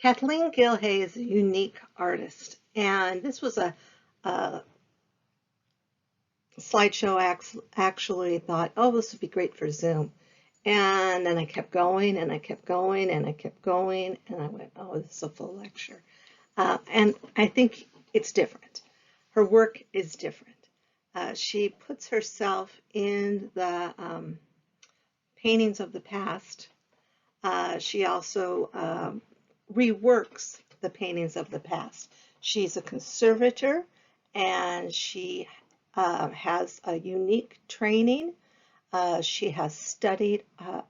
Kathleen Gilje is a unique artist, and this was a slideshow. Actually thought, oh, this would be great for Zoom. And then I kept going, and I kept going, and I kept going, and I went, oh, this is a full lecture. And I think it's different. Her work is different. She puts herself in the paintings of the past. She also reworks the paintings of the past. She's a conservator, and she has a unique training. She has studied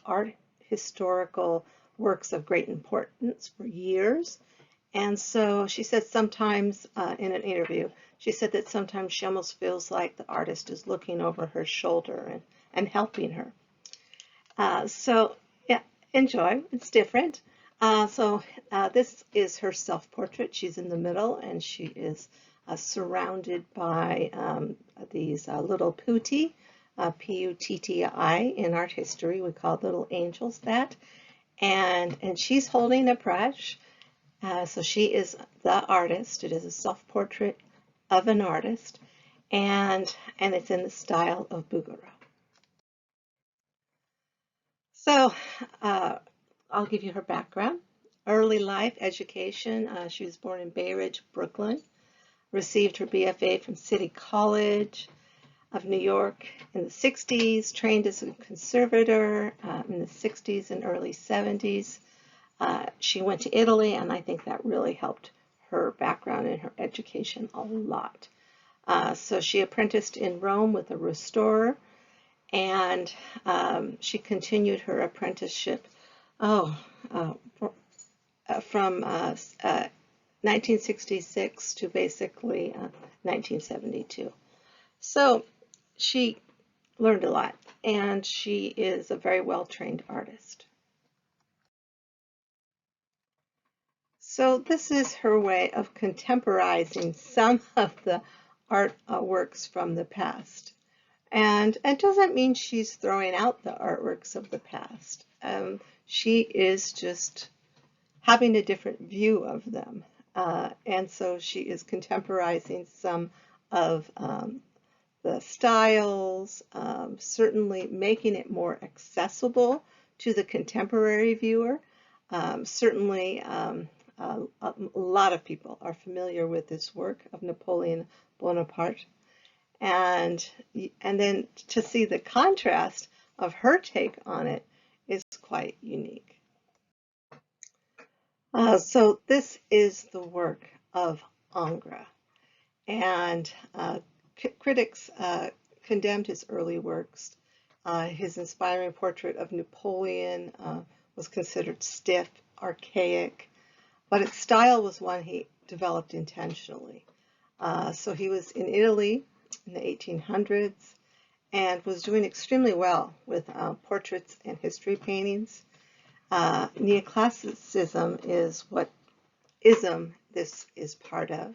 art historical works of great importance for years. And so she said sometimes in an interview, she said that sometimes she almost feels like the artist is looking over her shoulder and helping her. So yeah, enjoy. It's different. This is her self-portrait. She's in the middle, and she is surrounded by these little putti, P-U-T-T-I. In art history, we call little angels that. And she's holding a brush. So she is the artist. It is a self-portrait of an artist, and it's in the style of Bouguereau. So I'll give you her background. Early life education. She was born in Bay Ridge, Brooklyn. Received her BFA from City College of New York in the 60s. Trained as a conservator in the 60s and early 70s. She went to Italy, and I think that really helped her background and her education a lot. So she apprenticed in Rome with a restorer, and she continued her apprenticeship from 1966 to basically 1972. So she learned a lot, and she is a very well-trained artist. So this is her way of contemporizing some of the art works from the past. And it doesn't mean she's throwing out the artworks of the past. She is just having a different view of them. And so she is contemporizing some of the styles, certainly making it more accessible to the contemporary viewer. Certainly, a lot of people are familiar with this work of Napoleon Bonaparte. And then to see the contrast of her take on it is quite unique. So this is the work of Ingres, and critics condemned his early works. His inspiring portrait of Napoleon was considered stiff, archaic, but its style was one he developed intentionally. So he was in Italy in the 1800s and was doing extremely well with portraits and history paintings. Neoclassicism is what this is part of.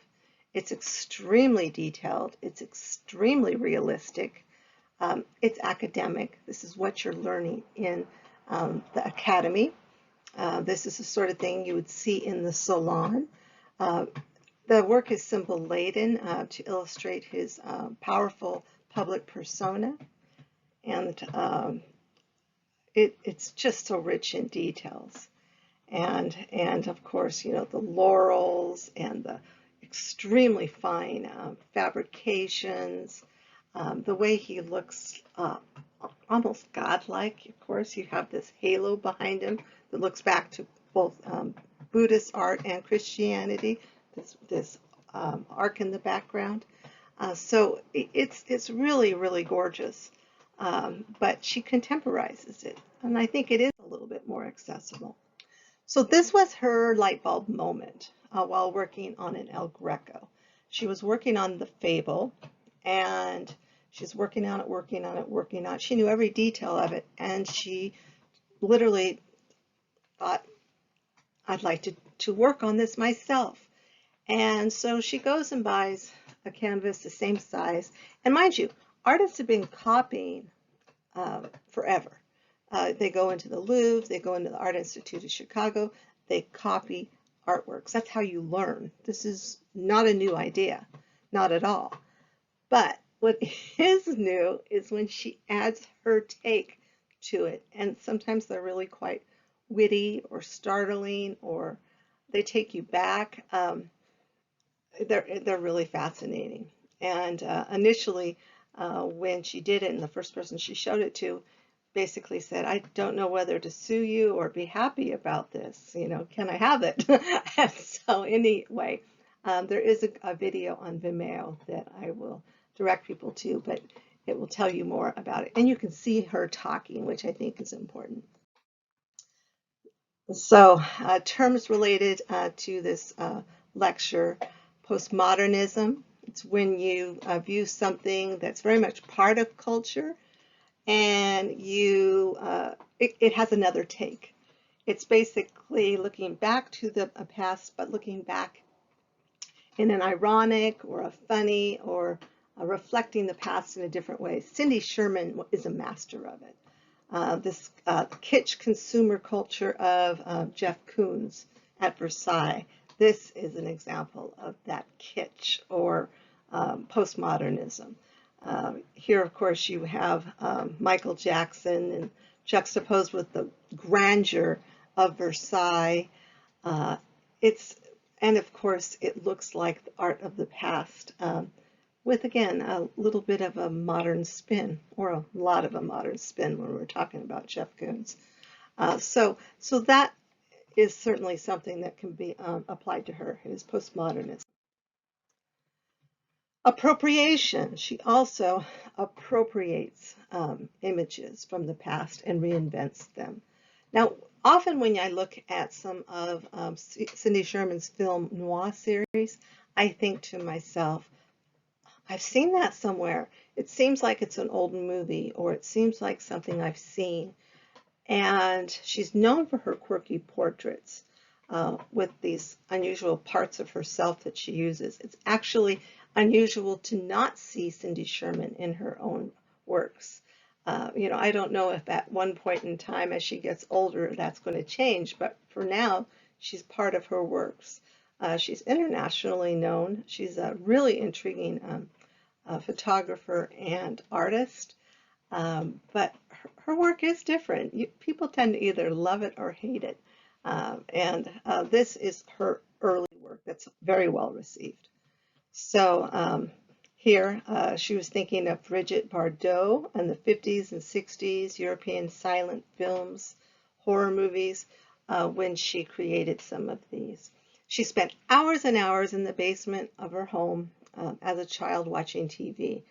It's extremely detailed. It's extremely realistic. It's academic. This is what you're learning in the academy. This is the sort of thing you would see in the salon. The work is symbol-laden to illustrate his powerful public persona, and it's just so rich in details. And of course, you know, the laurels and the extremely fine fabrications, the way he looks almost godlike. Of course, you have this halo behind him that looks back to both Buddhist art and Christianity. This arc in the background. So it's really, really gorgeous. But she contemporizes it, and I think it is a little bit more accessible. So this was her light bulb moment while working on an El Greco. She was working on the Fable, and she's working on it. She knew every detail of it, and she literally thought, I'd like to work on this myself. And so she goes and buys a canvas the same size. And mind you, artists have been copying forever. They go into the Louvre, they go into the Art Institute of Chicago, they copy artworks. That's how you learn. This is not a new idea, not at all. But what is new is when she adds her take to it. And sometimes they're really quite witty or startling, or they take you back. They're really fascinating. And initially, when she did it, and the first person she showed it to basically said, "I don't know whether to sue you or be happy about this. You know, can I have it?" And so anyway, there is a video on Vimeo that I will direct people to, but it will tell you more about it. And you can see her talking, which I think is important. So terms related to this lecture: postmodernism. It's when you view something that's very much part of culture, and it has another take. It's basically looking back to the past, but looking back in an ironic or a funny or reflecting the past in a different way. Cindy Sherman is a master of it. This kitsch consumer culture of Jeff Koons at Versailles. This is an example of that kitsch or postmodernism. Here, of course, you have Michael Jackson, and juxtaposed with the grandeur of Versailles. And of course, it looks like the art of the past, with, again, a little bit of a modern spin, or a lot of a modern spin when we're talking about Jeff Koons. So that is certainly something that can be applied to her, is postmodernism. Appropriation. She also appropriates images from the past and reinvents them. Now, often when I look at some of Cindy Sherman's film noir series, I think to myself, I've seen that somewhere. It seems like it's an old movie, or it seems like something I've seen. And she's known for her quirky portraits with these unusual parts of herself that she uses. It's actually unusual to not see Cindy Sherman in her own works. You know, I don't know if at one point in time as she gets older that's going to change, but for now, she's part of her works. She's internationally known. She's a really intriguing photographer and artist, but her work is different. People tend to either love it or hate it, and this is her early work that's very well received. So here she was thinking of Brigitte Bardot and the 50s and 60s European silent films, horror movies, when she created some of these. She spent hours and hours in the basement of her home as a child watching TV.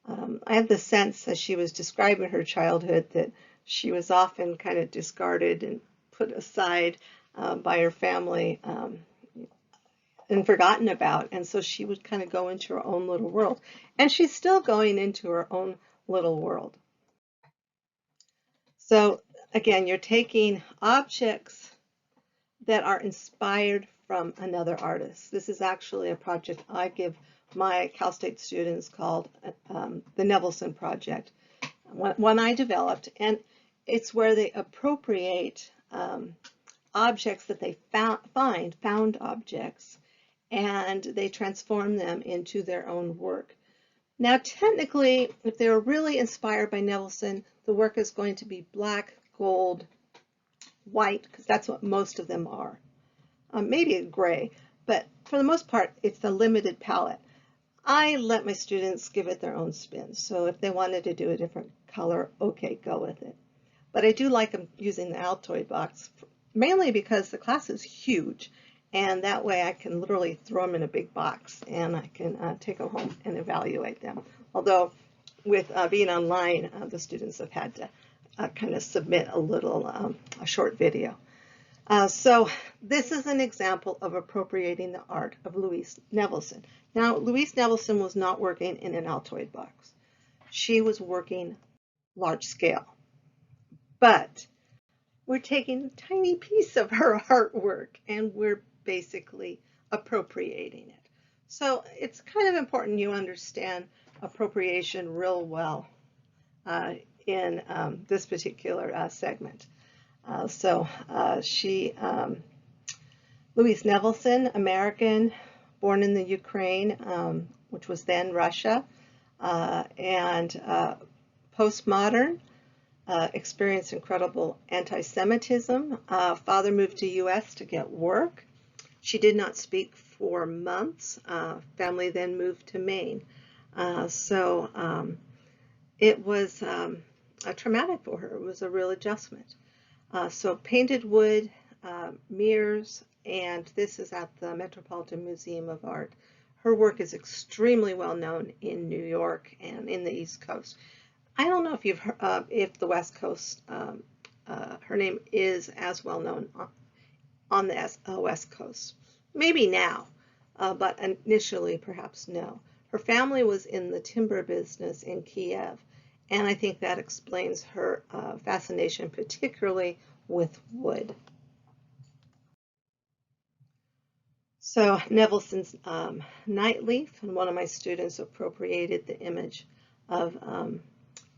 I have the sense as she was describing her childhood that she was often kind of discarded and put aside by her family and forgotten about. And so she would kind of go into her own little world. And she's still going into her own little world. So again, you're taking objects that are inspired from another artist. This is actually a project I give my Cal State students called the Nevelson Project, one I developed, and it's where they appropriate objects that they found objects, and they transform them into their own work. Now, technically, if they were really inspired by Nevelson, the work is going to be black, gold, white, because that's what most of them are. Maybe a gray, but for the most part, it's a limited palette. I let my students give it their own spin. So if they wanted to do a different color, okay, go with it. But I do like them using the Altoid box, mainly because the class is huge. And that way I can literally throw them in a big box and I can take them home and evaluate them. Although with being online, the students have had to kind of submit a short video. So this is an example of appropriating the art of Louise Nevelson. Now, Louise Nevelson was not working in an Altoid box. She was working large scale. But we're taking a tiny piece of her artwork and we're basically appropriating it. So it's kind of important you understand appropriation real well in this particular segment. She Louise Nevelson, American, born in the Ukraine, which was then Russia, and postmodern, experienced incredible anti-Semitism. Father moved to U.S. to get work. She did not speak for months. Family then moved to Maine. It was traumatic for her. It was a real adjustment. So painted wood, mirrors, and this is at the Metropolitan Museum of Art. Her work is extremely well known in New York and in the East Coast. I don't know if you've heard, if the West Coast, her name is as well known on the West Coast. Maybe now, but initially perhaps no. Her family was in the timber business in Kiev, and I think that explains her fascination, particularly with wood. So Nevelson's nightleaf, and one of my students appropriated the image of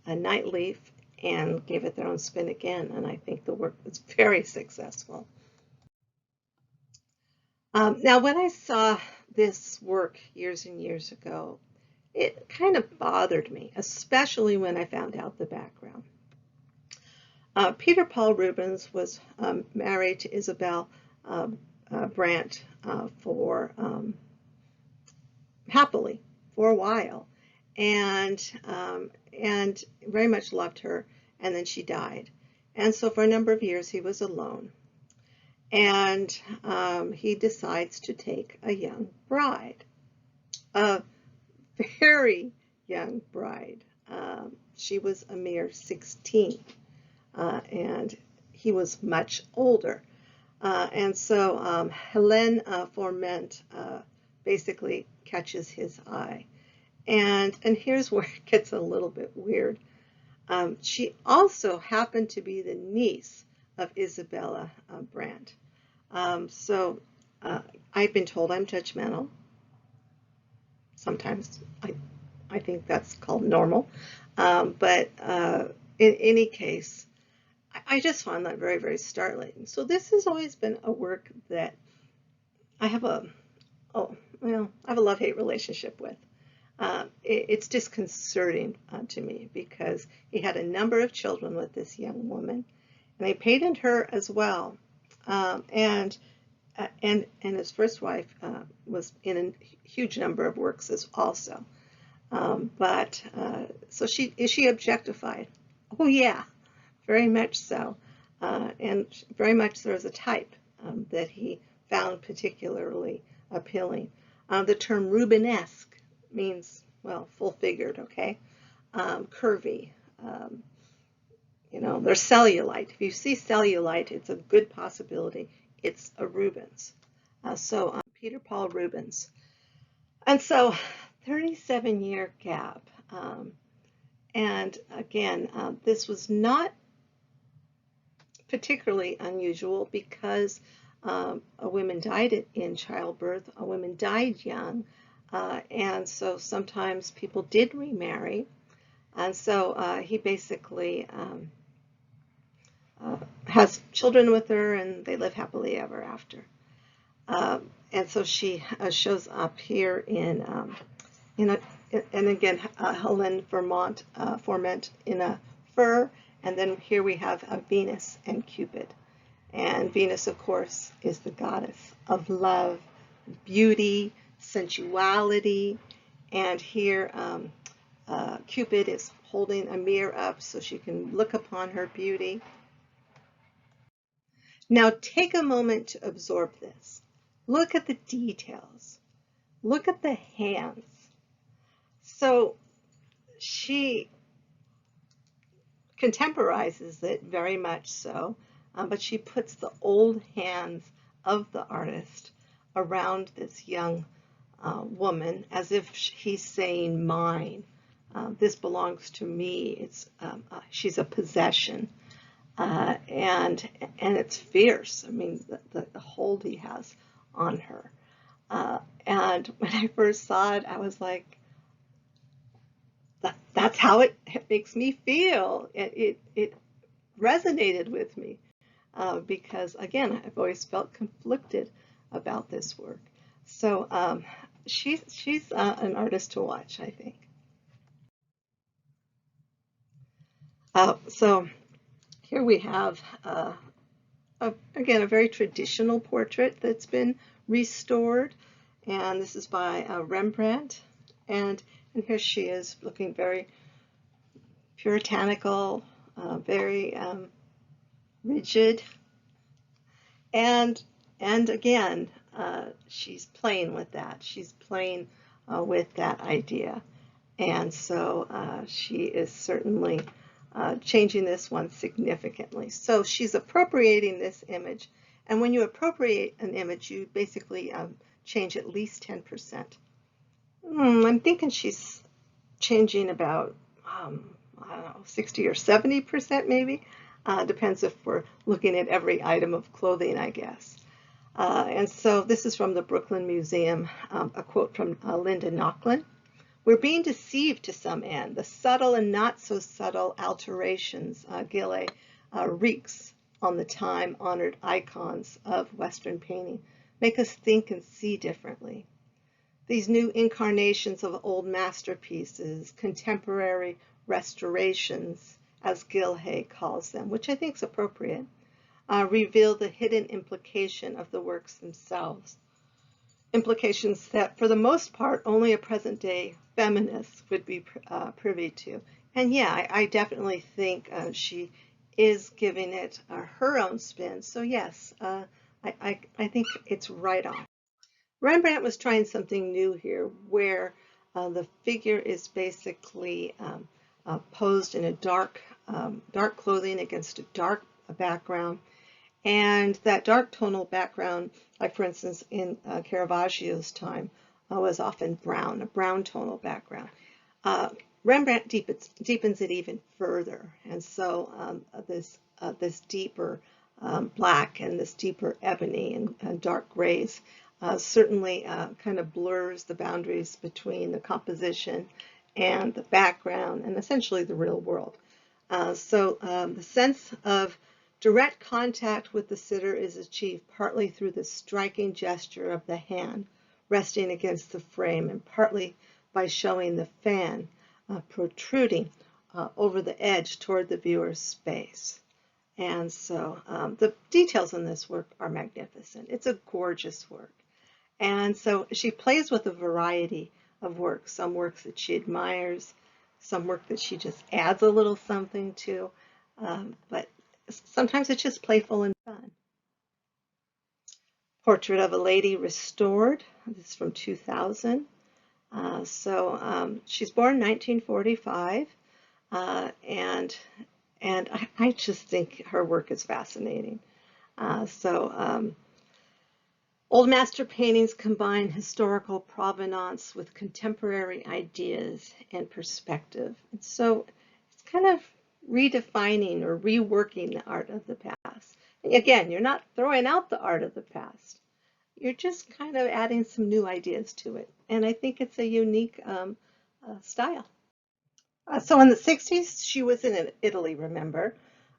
a nightleaf and gave it their own spin again, and I think the work was very successful. Now, when I saw this work years and years ago, it kind of bothered me, especially when I found out the background. Peter Paul Rubens was married to Isabel Brandt happily for a while, and very much loved her, and then she died. And so for a number of years he was alone. And he decides to take a young bride, a very young bride. She was a mere 16, and he was much older. And so Helene Forment basically catches his eye. And here's where it gets a little bit weird. She also happened to be the niece of Isabella Brandt. I've been told I'm judgmental. Sometimes I think that's called normal. But in any case, I just found that very, very startling. So this has always been a work that I have a love-hate relationship with. It's disconcerting to me because he had a number of children with this young woman, and he painted her as well. And his first wife was in a huge number of works as also. So is she objectified? Oh yeah, very much so. And very much there's a type that he found particularly appealing. The term Rubenesque means, well, full-figured, okay? Curvy. There's cellulite. If you see cellulite, it's a good possibility it's a Rubens. Peter Paul Rubens. And so 37-year gap. And again, this was not particularly unusual because women died in childbirth, women died young, and so sometimes people did remarry. And so he basically has children with her, and they live happily ever after. And so she shows up here and again, Helene Forment in a fur, and then here we have Venus and Cupid. And Venus, of course, is the goddess of love, beauty, sensuality, and here Cupid is holding a mirror up so she can look upon her beauty. Now take a moment to absorb this. Look at the details. Look at the hands. So she contemporizes it very much so, but she puts the old hands of the artist around this young woman as if he's saying, mine. This belongs to me. She's a possession. And it's fierce. I mean, the hold he has on her. And when I first saw it, I was like, that's how it makes me feel. It resonated with me because, again, I've always felt conflicted about this work. So she's an artist to watch, I think. So here we have, again, a very traditional portrait that's been restored. And this is by Rembrandt. And here she is looking very puritanical, very rigid. And again, she's playing with that. She's playing with that idea. And so she is certainly changing this one significantly. So she's appropriating this image. And when you appropriate an image, you basically change at least 10%. I'm thinking she's changing about, I don't know, 60 or 70% maybe. Depends if we're looking at every item of clothing, I guess. And so this is from the Brooklyn Museum, a quote from Linda Nochlin. We're being deceived to some end. The subtle and not so subtle alterations, Gilje wreaks on the time-honored icons of Western painting, make us think and see differently. These new incarnations of old masterpieces, contemporary restorations, as Gilje calls them, which I think is appropriate, reveal the hidden implication of the works themselves. Implications that, for the most part, only a present-day feminist would be privy to. And yeah, I definitely think she is giving it her own spin. So yes, I think it's right on. Rembrandt was trying something new here, where the figure is basically posed in a dark clothing against a dark background. And that dark tonal background, like for instance in Caravaggio's time, was often brown, a brown tonal background. Rembrandt deepens it even further, and so this deeper black and this deeper ebony and dark grays certainly kind of blurs the boundaries between the composition and the background and essentially the real world. So the sense of direct contact with the sitter is achieved partly through the striking gesture of the hand resting against the frame, and partly by showing the fan protruding over the edge toward the viewer's space. And so the details in this work are magnificent. It's a gorgeous work. And so she plays with a variety of works, some works that she admires, some work that she just adds a little something to, but sometimes it's just playful and fun. Portrait of a Lady Restored. This is from 2000. She's born 1945, and I just think her work is fascinating. Old master paintings combine historical provenance with contemporary ideas and perspective. And so it's kind of redefining or reworking the art of the past. And again, you're not throwing out the art of the past. You're just kind of adding some new ideas to it. And I think it's a unique style. So in the 60s, she was in Italy, remember.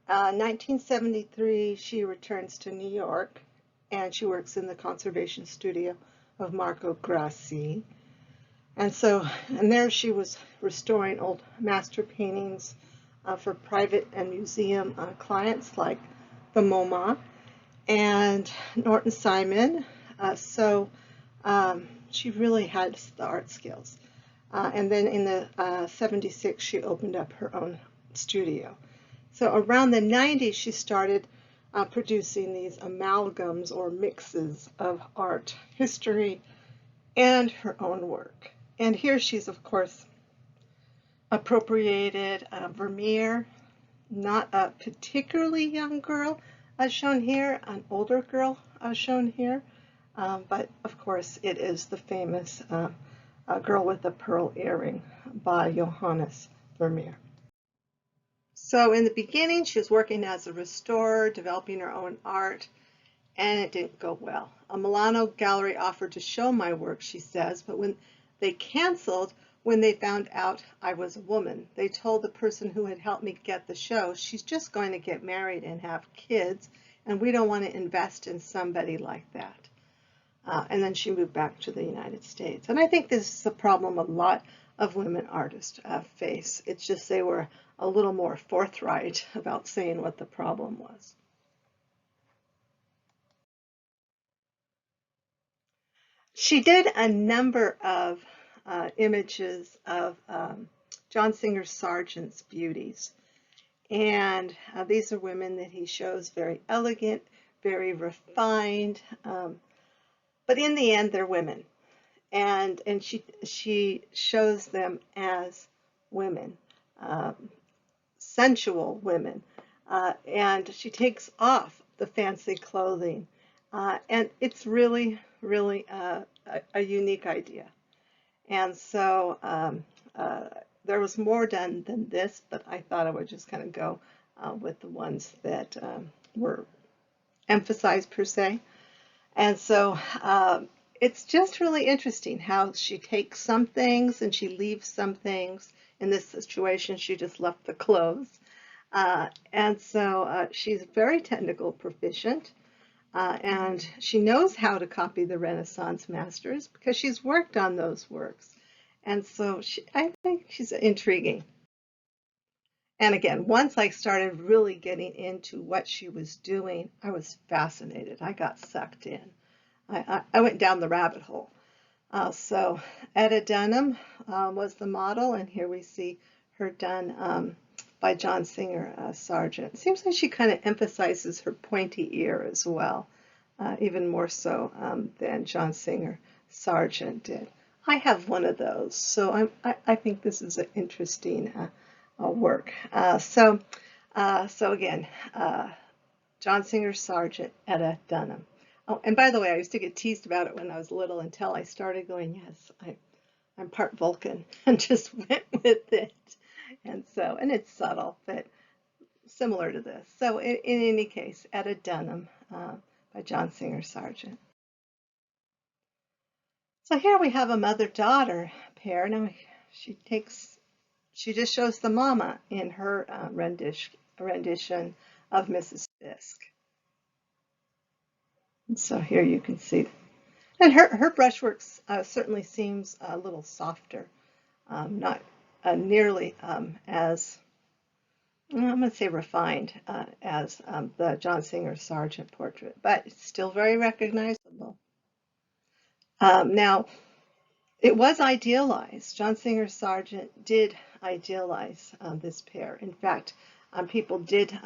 1973, she returns to New York, and she works in the conservation studio of Marco Grassi. And there she was restoring old master paintings for private and museum clients like the MoMA and Norton Simon. She really had the art skills. And then in the 76, she opened up her own studio. So around the 90s, she started producing these amalgams or mixes of art, history, and her own work. And here she's, of course, appropriated Vermeer, not a particularly young girl as shown here, an older girl as shown here, but of course it is the famous Girl with a Pearl Earring by Johannes Vermeer. So in the beginning, she was working as a restorer, developing her own art, and it didn't go well. A Milano gallery offered to show my work, she says, but when they canceled, when they found out I was a woman, they told the person who had helped me get the show, she's just going to get married and have kids, and we don't want to invest in somebody like that. and then she moved back to the United States. And I think this is a problem a lot of women artists face. It's just they were a little more forthright about saying what the problem was. She did a number of images of John Singer Sargent's beauties. And these are women that he shows very elegant, very refined, but in the end, they're women. And she shows them as women, sensual women. And she takes off the fancy clothing. And it's really, really a unique idea. And so there was more done than this, but I thought I would just kind of go with the ones that were emphasized per se. And so it's just really interesting how she takes some things and she leaves some things. In this situation, she just left the clothes. And so she's very technical proficient. And she knows how to copy the Renaissance masters because she's worked on those works. And so I think she's intriguing. And again, once I started really getting into what she was doing, I was fascinated. I got sucked in. I went down the rabbit hole. So Etta Dunham was the model, and here we see her done by John Singer Sargent. It seems like she kind of emphasizes her pointy ear as well, even more so than John Singer Sargent did. I have one of those, so I think this is an interesting work. So again, John Singer Sargent, Etta Dunham. Oh, and by the way, I used to get teased about it when I was little until I started going, yes, I'm part Vulcan, and just went with it. And it's subtle, but similar to this. So in any case, Etta Dunham by John Singer Sargent. So here we have a mother-daughter pair. Now she just shows the mama in her rendition of Mrs. Fisk. And so here you can see, and her brushwork certainly seems a little softer, not nearly as, I'm going to say refined as the John Singer Sargent portrait, but it's still very recognizable. Now, it was idealized. John Singer Sargent did idealize this pair. In fact, people did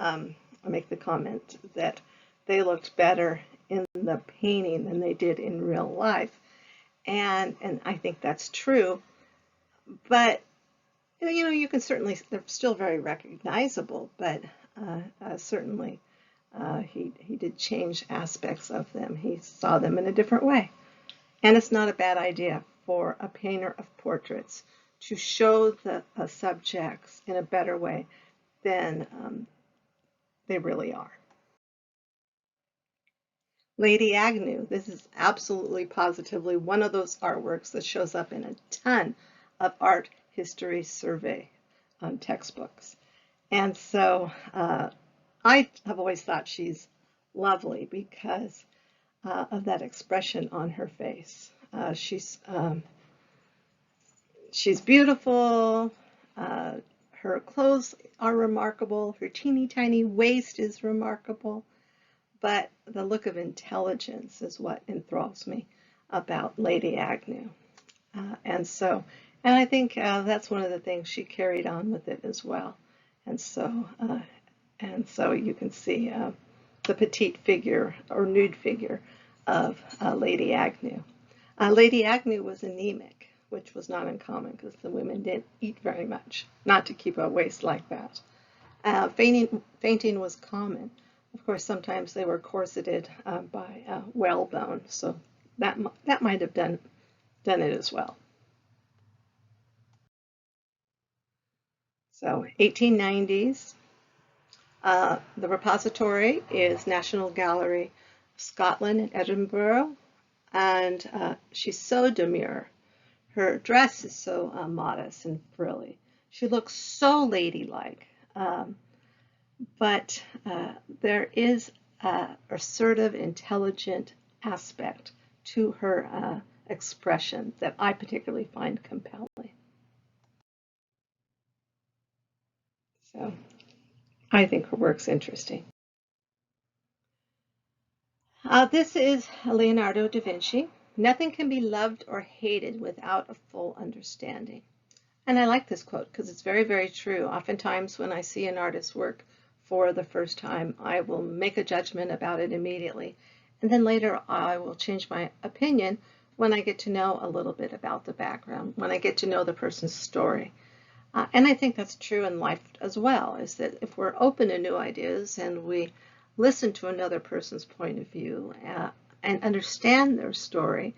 make the comment that they looked better in the painting than they did in real life. And I think that's true. But, you can certainly, they're still very recognizable, but certainly he did change aspects of them. He saw them in a different way. And it's not a bad idea for a painter of portraits to show the subjects in a better way than they really are. Lady Agnew, this is absolutely positively one of those artworks that shows up in a ton of art history survey textbooks. And so I have always thought she's lovely because of that expression on her face. She's beautiful. Her clothes are remarkable. Her teeny tiny waist is remarkable. But the look of intelligence is what enthralls me about Lady Agnew. And I think that's one of the things she carried on with it as well. And so you can see the petite figure or nude figure of Lady Agnew. Lady Agnew was anemic, which was not uncommon because the women didn't eat very much, not to keep a waist like that. Fainting was common. Of course, sometimes they were corseted by whalebone, so that might have done it as well. So 1890s, the repository is National Gallery of Scotland in Edinburgh, and she's so demure. Her dress is so modest and frilly. She looks so ladylike. But there is an assertive, intelligent aspect to her expression that I particularly find compelling. So I think her work's interesting. This is Leonardo da Vinci. Nothing can be loved or hated without a full understanding. And I like this quote because it's very, very true. Oftentimes when I see an artist's work for the first time, I will make a judgment about it immediately. And then later I will change my opinion when I get to know a little bit about the background, when I get to know the person's story. And I think that's true in life as well, is that if we're open to new ideas and we listen to another person's point of view and understand their story,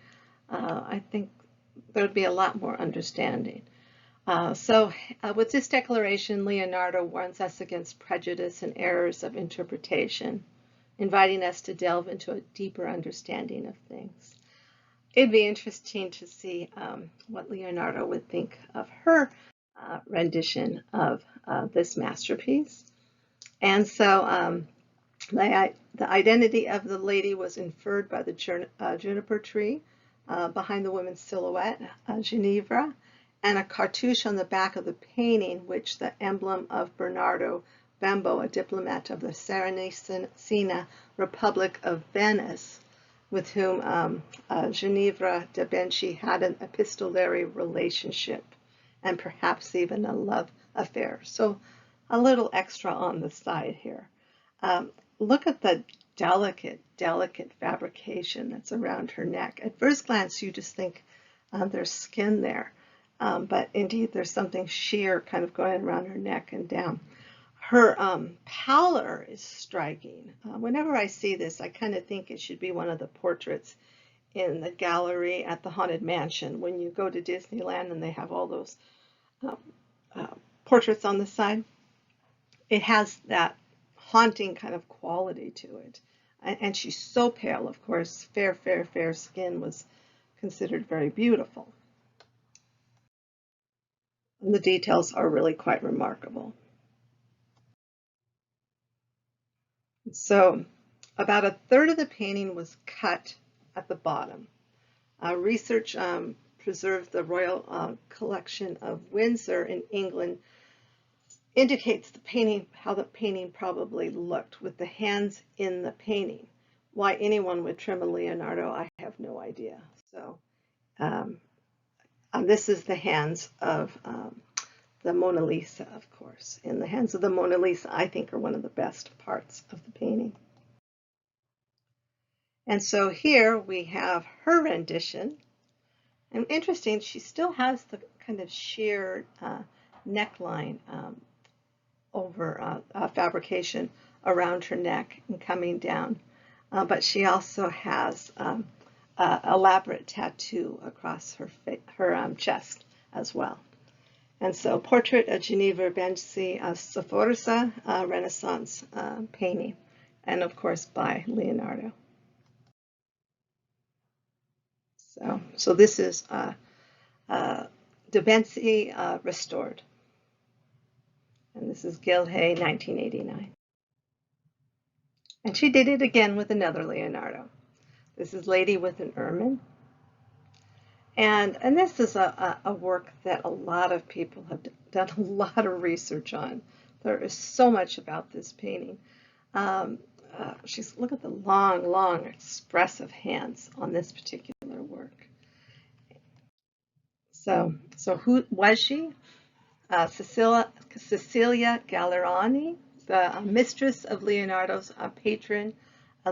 I think there would be a lot more understanding. So with this declaration, Leonardo warns us against prejudice and errors of interpretation, inviting us to delve into a deeper understanding of things. It'd be interesting to see what Leonardo would think of her rendition of this masterpiece. And so the identity of the lady was inferred by the juniper tree behind the woman's silhouette, Ginevra, and a cartouche on the back of the painting, which the emblem of Bernardo Bembo, a diplomat of the Serenissima Republic of Venice, with whom Ginevra da Vinci had an epistolary relationship and perhaps even a love affair. So a little extra on the side here. Look at the delicate fabrication that's around her neck. At first glance, you just think there's skin there. But indeed, there's something sheer kind of going around her neck and down. Her pallor is striking. Whenever I see this, I kind of think it should be one of the portraits in the gallery at the Haunted Mansion when you go to Disneyland and they have all those portraits on the side. It has that haunting kind of quality to it. And she's so pale, of course. Fair skin was considered very beautiful. And the details are really quite remarkable. So about a third of the painting was cut at the bottom. Research preserved the Royal Collection of Windsor in England indicates how the painting probably looked with the hands in the painting. Why anyone would trim a Leonardo, I have no idea. So this is the hands of the Mona Lisa, of course. And the hands of the Mona Lisa, I think, are one of the best parts of the painting. And so here we have her rendition. And interesting, she still has the kind of sheer neckline over fabrication around her neck and coming down. But she also has elaborate tattoo across her chest as well. And so, Portrait of Ginevra Benci, a Sforza Renaissance painting, and of course by Leonardo. So this is Da Vinci restored, and this is Gilje, 1989. And she did it again with another Leonardo. This is Lady with an Ermine. And this is a work that a lot of people have done a lot of research on. There is so much about this painting. Look at the long, expressive hands on this particular work. So who was she? Cecilia Gallerani, the mistress of Leonardo's patron,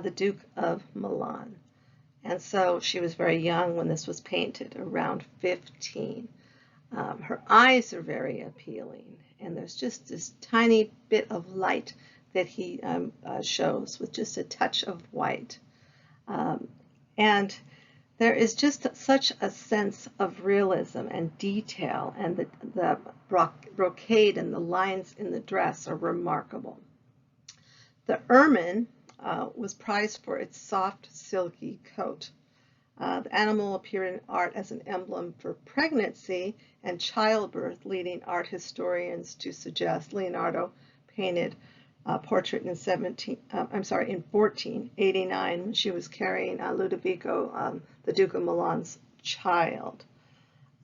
the Duke of Milan. And so she was very young when this was painted, around 15. Her eyes are very appealing, and there's just this tiny bit of light that he shows with just a touch of white. And there is just such a sense of realism and detail, and the brocade and the lines in the dress are remarkable. The ermine was prized for its soft, silky coat. The animal appeared in art as an emblem for pregnancy and childbirth, leading art historians to suggest Leonardo painted portrait in 1489 when she was carrying Ludovico, the Duke of Milan's child.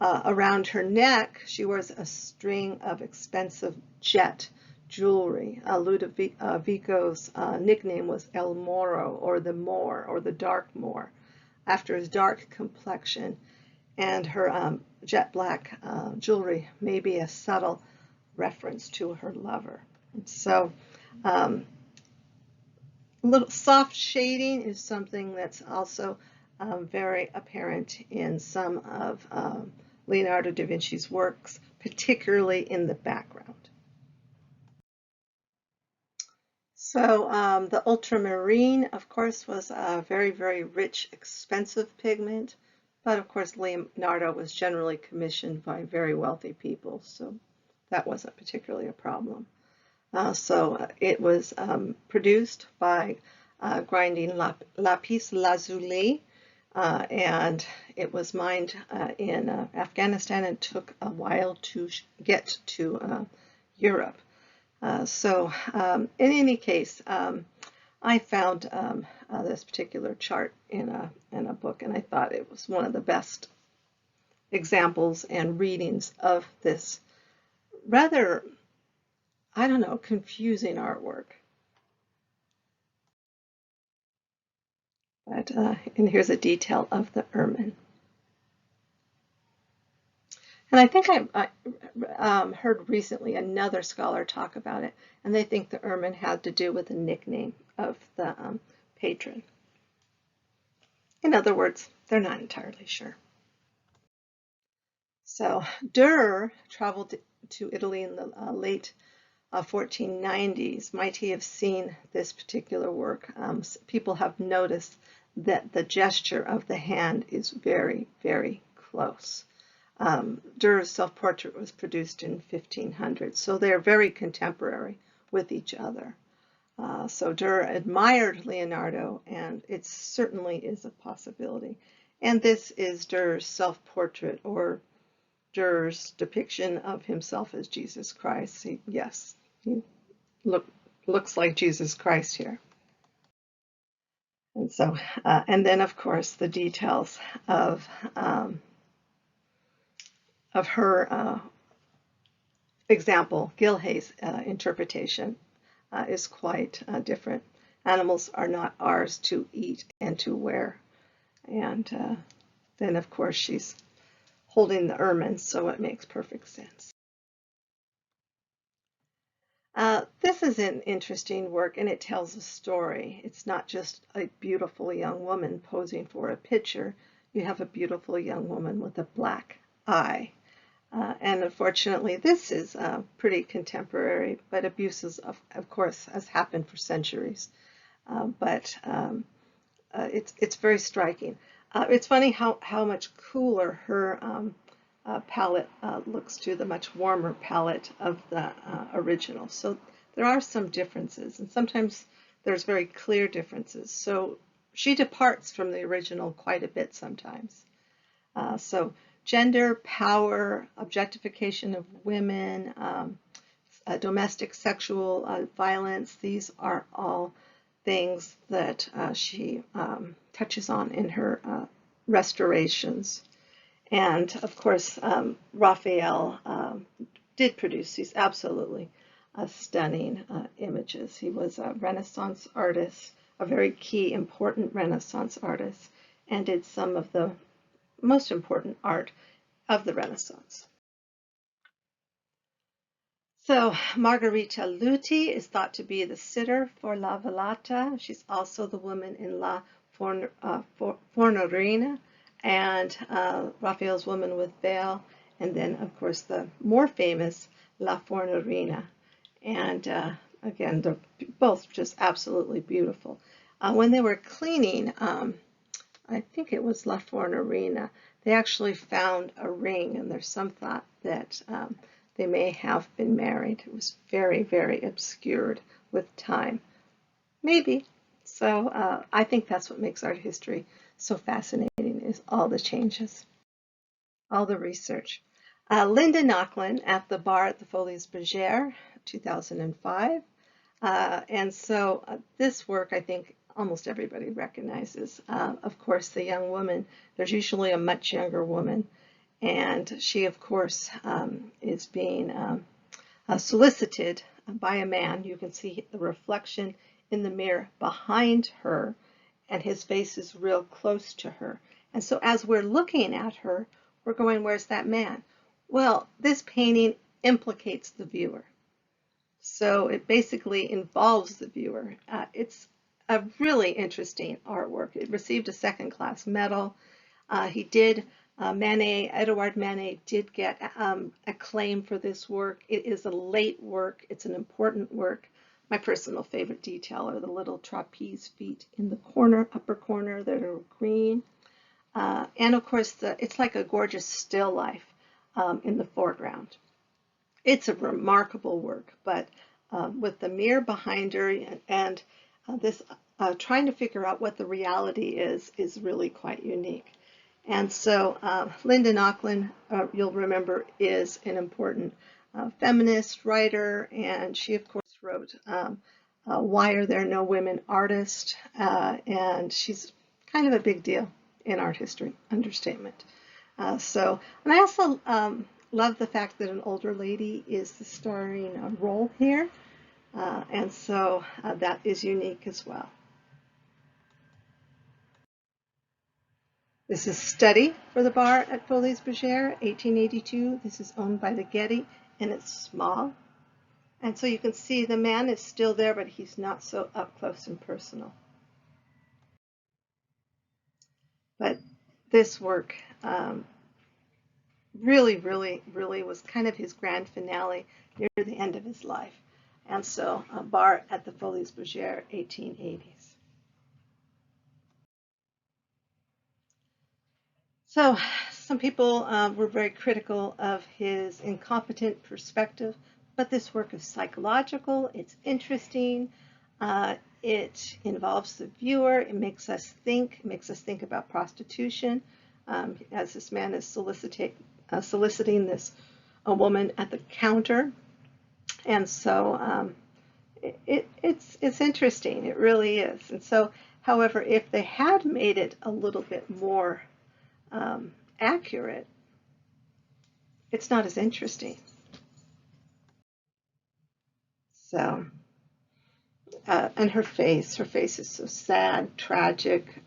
Around her neck, she wears a string of expensive jet jewelry. Ludovico's nickname was El Moro, or the Moor, or the Dark Moor, after his dark complexion. And her jet black jewelry may be a subtle reference to her lover. And so, little soft shading is something that's also very apparent in some of Leonardo da Vinci's works, particularly in the background. So the ultramarine, of course, was a very, very rich, expensive pigment, but of course Leonardo was generally commissioned by very wealthy people, so that wasn't particularly a problem. So it was produced by grinding lapis lazuli, and it was mined in Afghanistan and took a while to get to Europe. In any case, I found this particular chart in a book, and I thought it was one of the best examples and readings of this rather, I don't know, confusing artwork. But, and here's a detail of the ermine. And I think I heard recently another scholar talk about it, and they think the ermine had to do with the nickname of the patron. In other words, they're not entirely sure. So Durer traveled to Italy in the late 1490s. Might he have seen this particular work? People have noticed that the gesture of the hand is very, very close. Durer's self-portrait was produced in 1500, so they're very contemporary with each other. So Durer admired Leonardo, and it certainly is a possibility. And this is Durer's self-portrait, or Durer's depiction of himself as Jesus Christ. Yes, he looks like Jesus Christ here. And so, and then of course the details of her example, Gilje's interpretation, is quite different. Animals are not ours to eat and to wear. And then of course she's holding the ermine, so it makes perfect sense. This is an interesting work, and it tells a story. It's not just a beautiful young woman posing for a picture. You have a beautiful young woman with a black eye. And unfortunately, this is pretty contemporary, but abuses, of course, has happened for centuries. It's very striking. It's funny how much cooler her palette looks to the much warmer palette of the original. So there are some differences, and sometimes there's very clear differences. So she departs from the original quite a bit sometimes. So gender, power, objectification of women, domestic sexual violence, these are all things that she touches on in her restorations. And of course, Raphael did produce these absolutely stunning images. He was a Renaissance artist, a very key, important Renaissance artist, and did some of the most important art of the Renaissance. So Margherita Luti is thought to be the sitter for La Vallata. She's also the woman in La Fornorina, and Raphael's Woman with Veil, and then of course the more famous La Fornorina. And again, they're both just absolutely beautiful. When they were cleaning, I think it was La Fornorina, they actually found a ring, and there's some thought that they may have been married. It was very, very obscured with time. Maybe. So I think that's what makes art history so fascinating, is all the changes, all the research. Linda Nochlin at the bar at the Folies Bergère, 2005. And so this work, I think almost everybody recognizes. Of course, the young woman, there's usually a much younger woman, and she, of course, is being solicited by a man. You can see the reflection in the mirror behind her, and his face is real close to her. And so as we're looking at her, we're going, where's that man? Well, this painting implicates the viewer. So it basically involves the viewer. It's a really interesting artwork. It received a second-class medal. Edouard Manet did get acclaim for this work. It is a late work. It's an important work. My personal favorite detail are the little trapeze feet in the corner, upper corner that are green. And of course, it's like a gorgeous still life in the foreground. It's a remarkable work, but with the mirror behind her and this trying to figure out what the reality is really quite unique. And so Linda Nochlin, you'll remember, is an important feminist writer, and she, of course, wrote Why Are There No Women Artists? And she's kind of a big deal in art history, understatement. And I also love the fact that an older lady is the starring role here, and so that is unique as well. This is Study for the Bar at Folies Bergère, 1882. This is owned by the Getty, and it's small. And so you can see the man is still there, but he's not so up close and personal. But this work really was kind of his grand finale near the end of his life. And so Bar at the Folies Bergère, 1880s. So some people were very critical of his incompetent perspective, but this work is psychological, it's interesting, it involves the viewer, it makes us think about prostitution, as this man is soliciting a woman at the counter. And so it's interesting, it really is. And so, however, if they had made it a little bit more accurate, it's not as interesting. So, and her face is so sad, tragic.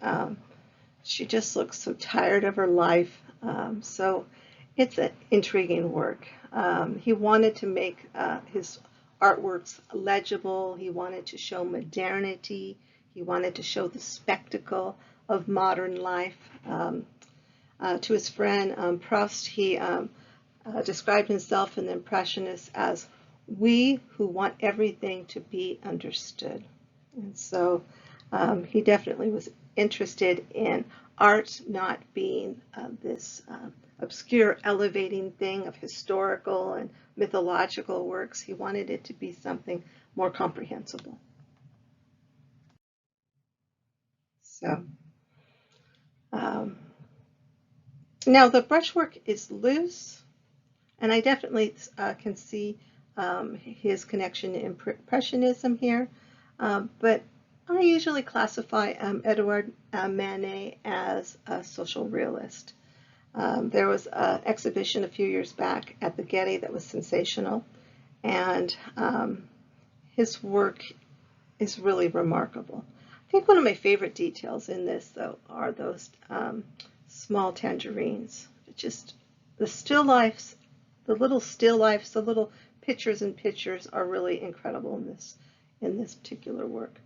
She just looks so tired of her life. So it's an intriguing work. He wanted to make his artworks legible. He wanted to show modernity. He wanted to show the spectacle of modern life. To his friend Proust, he described himself and the Impressionists as we who want everything to be understood. And so he definitely was interested in art not being this obscure, elevating thing of historical and mythological works. He wanted it to be something more comprehensible. So now the brushwork is loose, and I definitely can see his connection to Impressionism here, but I usually classify Edouard Manet as a social realist. There was an exhibition a few years back at the Getty that was sensational, and his work is really remarkable. I think one of my favorite details in this, though, are those small tangerines. Just the still lifes, the little still lifes, the little pictures and pictures are really incredible in this particular work.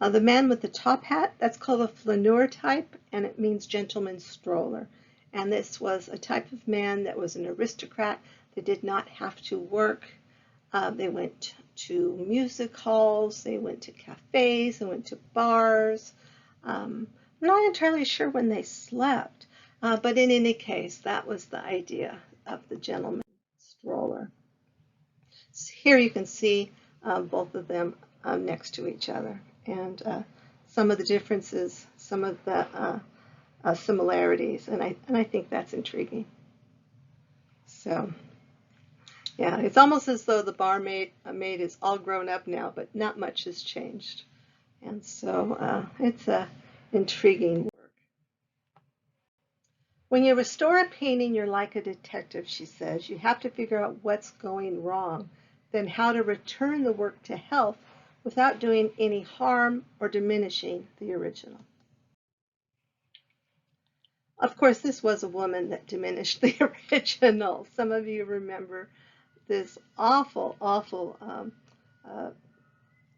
The man with the top hat, that's called a flaneur type, and it means gentleman's stroller. And this was a type of man that was an aristocrat. They did not have to work. They went to music halls, they went to cafes, they went to bars. I'm not entirely sure when they slept, but in any case, that was the idea of the gentleman stroller. So here you can see both of them next to each other, and some of the differences, some of the similarities, and I think that's intriguing. So Yeah, it's almost as though the barmaid maid is all grown up now, but not much has changed. And so it's intriguing work. When you restore a painting, you're like a detective, she says. You have to figure out what's going wrong, then how to return the work to health without doing any harm or diminishing the original. Of course, this was a woman that diminished the original. Some of you remember this awful, awful uh,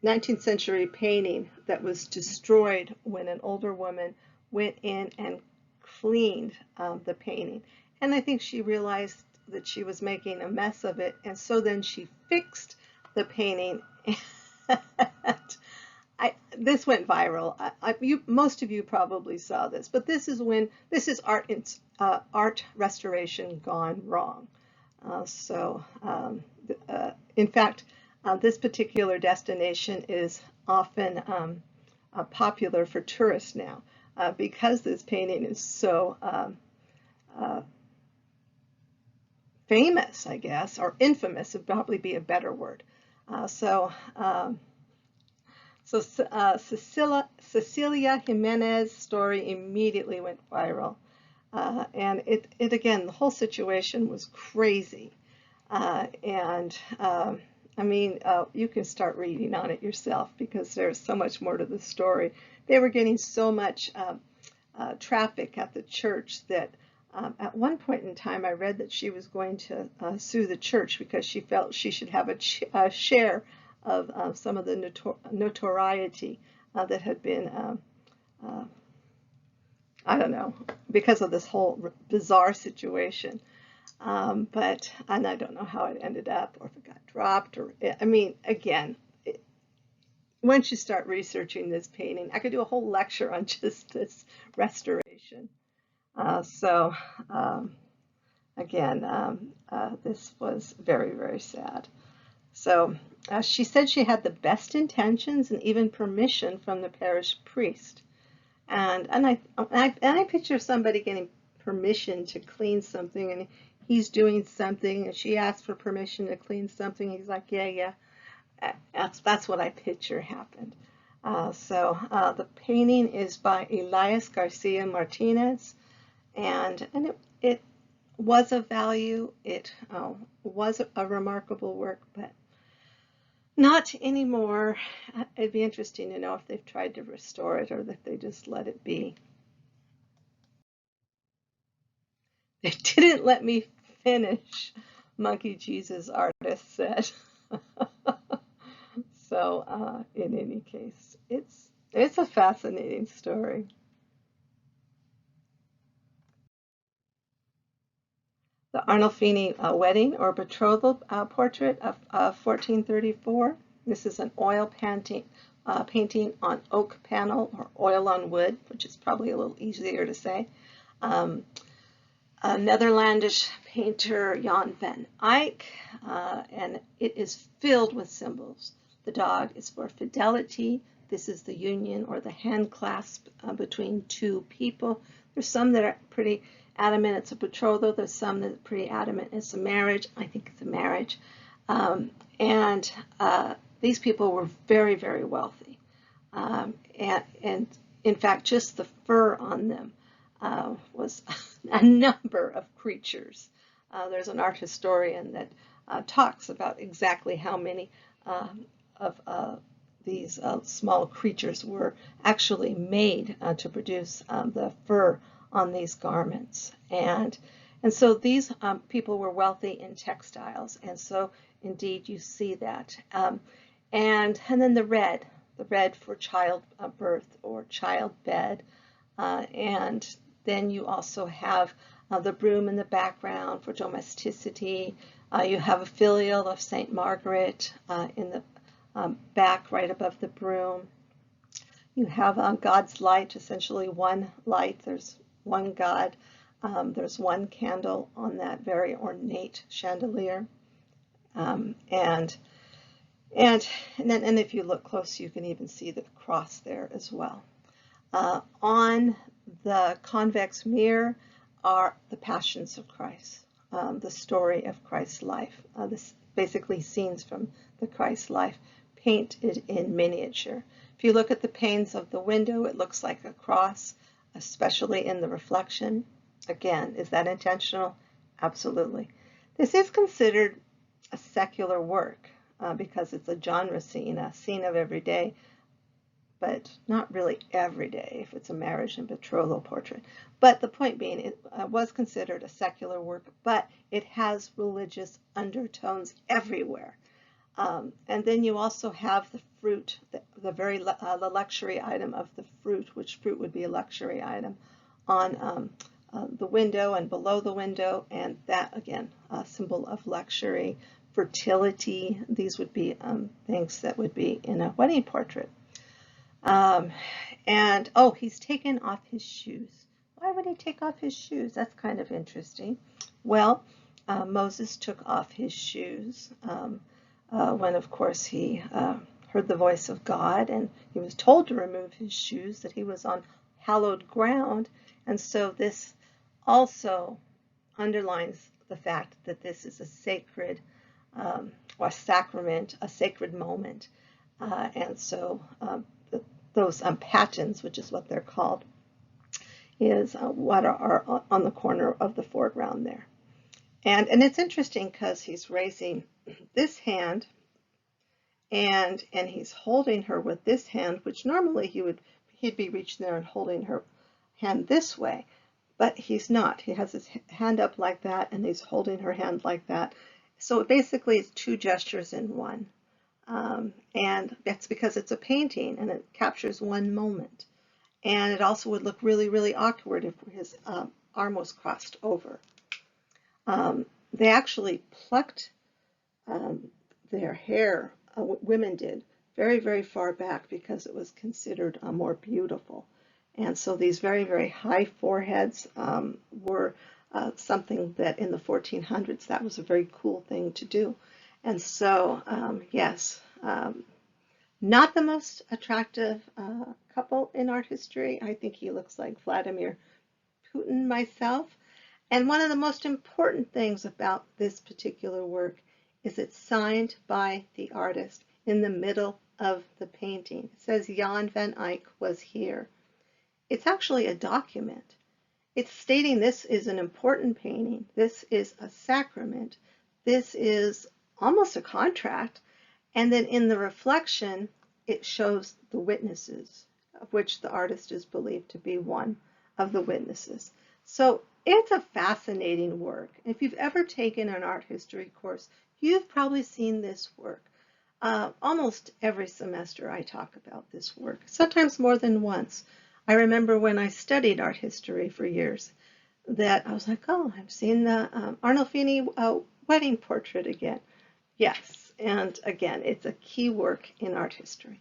19th century painting that was destroyed when an older woman went in and cleaned the painting. And I think she realized that she was making a mess of it, and so then she fixed the painting. This went viral. Most of you probably saw this, but this is art restoration gone wrong. In fact, this particular destination is often popular for tourists now because this painting is so famous, I guess, or infamous would probably be a better word. Cecilia Jimenez's story immediately went viral. And it again, the whole situation was crazy. You can start reading on it yourself because there's so much more to the story. They were getting so much traffic at the church that at one point in time I read that she was going to sue the church because she felt she should have a share of some of the notoriety that had been, I don't know, because of this whole bizarre situation. And I don't know how it ended up or if it got dropped again, once you start researching this painting, I could do a whole lecture on just this restoration. This was very, very sad. So she said she had the best intentions and even permission from the parish priest. And I picture somebody getting permission to clean something, and he's doing something, and she asked for permission to clean something. He's like, yeah. That's what I picture happened. The painting is by Elias Garcia Martinez, and it was of value. It was a remarkable work, but not anymore. It'd be interesting to know if they've tried to restore it or that they just let it be. They didn't let me finish, Monkey Jesus artist said. In any case, it's a fascinating story. The Arnolfini wedding or betrothal portrait of 1434. This is an oil painting on oak panel or oil on wood, which is probably a little easier to say. A Netherlandish painter, Jan van Eyck, and it is filled with symbols. The dog is for fidelity. This is the union or the hand clasp between two people. There's some that are pretty adamant it's a betrothal. There's some that are pretty adamant it's a marriage. I think it's a marriage. These people were very, very wealthy. And in fact, just the fur on them was a number of creatures. There's an art historian that talks about exactly how many of these small creatures were actually made to produce the fur on these garments. And so these people were wealthy in textiles, and so indeed you see that. And then the red for childbirth or child bed, and then you also have the broom in the background for domesticity. You have a filial of St. Margaret in the back right above the broom. You have God's light, essentially one light. There's one God. There's one candle on that very ornate chandelier. And if you look close, you can even see the cross there as well. On the convex mirror are the Passions of Christ. the story of Christ's life. This basically scenes from the Christ life painted in miniature. If you look at the panes of the window, it looks like a cross, especially in the reflection. Again, is that intentional? Absolutely. This is considered a secular work because it's a genre scene, a scene of every day, but not really every day if it's a marriage and betrothal portrait. But the point being, it was considered a secular work, but it has religious undertones everywhere. And then you also have the fruit, the luxury item of the fruit, which fruit would be a luxury item, on the window and below the window, and that again, a symbol of luxury, fertility. These would be things that would be in a wedding portrait. And oh, he's taken off his shoes. Why would he take off his shoes? That's kind of interesting. Well, Moses took off his shoes when, of course, he heard the voice of God, and he was told to remove his shoes, that he was on hallowed ground. And so this also underlines the fact that this is a sacred or sacrament, a sacred moment. And so those patens, which is what they're called, is what are on the corner of the foreground there. And it's interesting because he's raising this hand and he's holding her with this hand, which normally he'd be reaching there and holding her hand this way, but he's not. He has his hand up like that and he's holding her hand like that. So basically it's two gestures in one. And that's because it's a painting and it captures one moment. And it also would look really, really awkward if his arm was crossed over. They actually plucked their hair, women did, very, very far back because it was considered more beautiful. And so these very, very high foreheads were something that in the 1400s, that was a very cool thing to do. And so, yes, not the most attractive couple in art history. I think he looks like Vladimir Putin myself. And one of the most important things about this particular work is it's signed by the artist in the middle of the painting. It says Jan van Eyck was here. It's actually a document. It's stating this is an important painting. This is a sacrament. This is almost a contract. And then in the reflection, it shows the witnesses, of which the artist is believed to be one of the witnesses. So it's a fascinating work. If you've ever taken an art history course, you've probably seen this work. Almost every semester I talk about this work, sometimes more than once. I remember when I studied art history for years that I was like, oh, I'm seeing the Arnolfini wedding portrait again. Yes, and again, it's a key work in art history.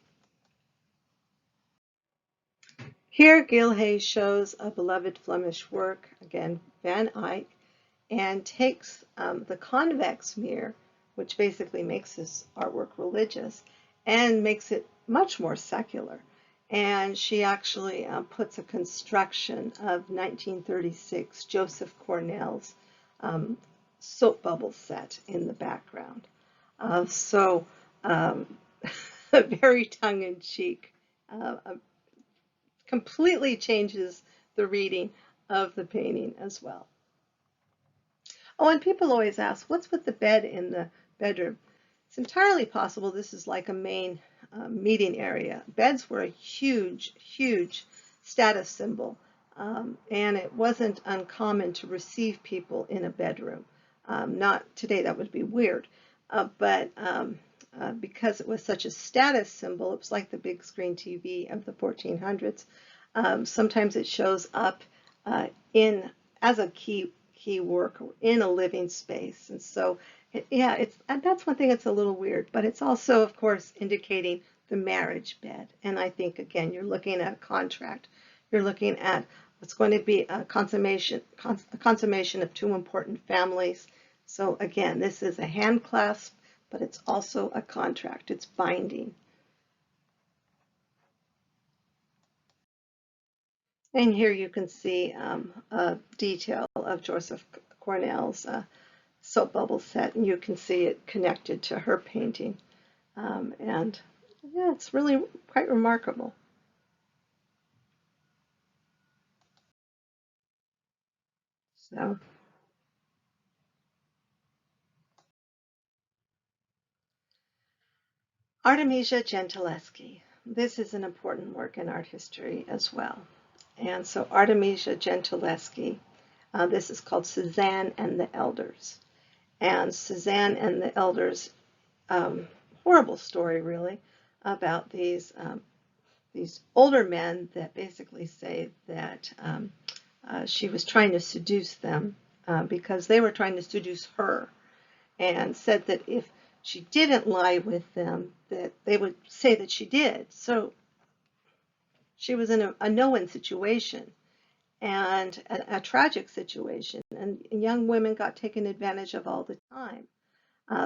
Here, Gilje shows a beloved Flemish work, again, Van Eyck, and takes the convex mirror, which basically makes this artwork religious, and makes it much more secular. And she actually puts a construction of 1936 Joseph Cornell's soap bubble set in the background. So very tongue-in-cheek, completely changes the reading of the painting as well. Oh, and people always ask, what's with the bed in the bedroom? It's entirely possible this is like a main meeting area. Beds were a huge, huge status symbol, and it wasn't uncommon to receive people in a bedroom. Not today, that would be weird, but because it was such a status symbol, it was like the big screen TV of the 1400s. Sometimes it shows up as a key work in a living space, and so that's one thing that's a little weird, but it's also, of course, indicating the marriage bed. And I think, again, you're looking at a contract. You're looking at what's going to be a consummation of two important families. So again, this is a hand clasp, but it's also a contract. It's binding. And here you can see a detail of Joseph Cornell's soap bubble set, and you can see it connected to her painting. And yeah, it's really quite remarkable. So, Artemisia Gentileschi. This is an important work in art history as well. And so Artemisia Gentileschi, this is called Suzanne and the Elders. And Suzanne and the Elders, horrible story really, about these older men that basically say that she was trying to seduce them because they were trying to seduce her, and said that if she didn't lie with them, that they would say that she did. So she was in a no-win situation, and a tragic situation, and young women got taken advantage of all the time.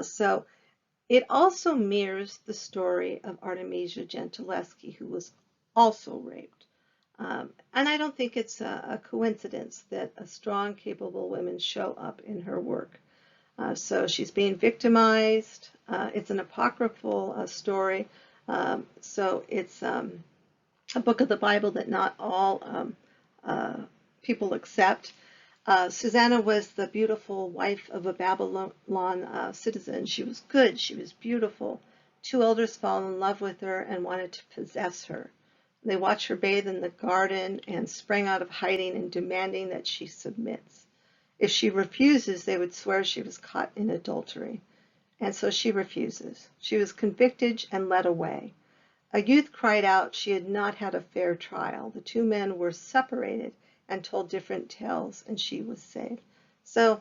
So it also mirrors the story of Artemisia Gentileschi, who was also raped. And I don't think it's a coincidence that a strong, capable women show up in her work. So she's being victimized. It's an apocryphal story. So it's a book of the Bible that not all people accept. Susanna was the beautiful wife of a Babylon citizen. She was good. She was beautiful. Two elders fall in love with her and wanted to possess her. They watch her bathe in the garden and sprang out of hiding and demanding that she submits. If she refuses, they would swear she was caught in adultery. And so she refuses. She was convicted and led away. A youth cried out she had not had a fair trial. The two men were separated and told different tales, and she was saved. So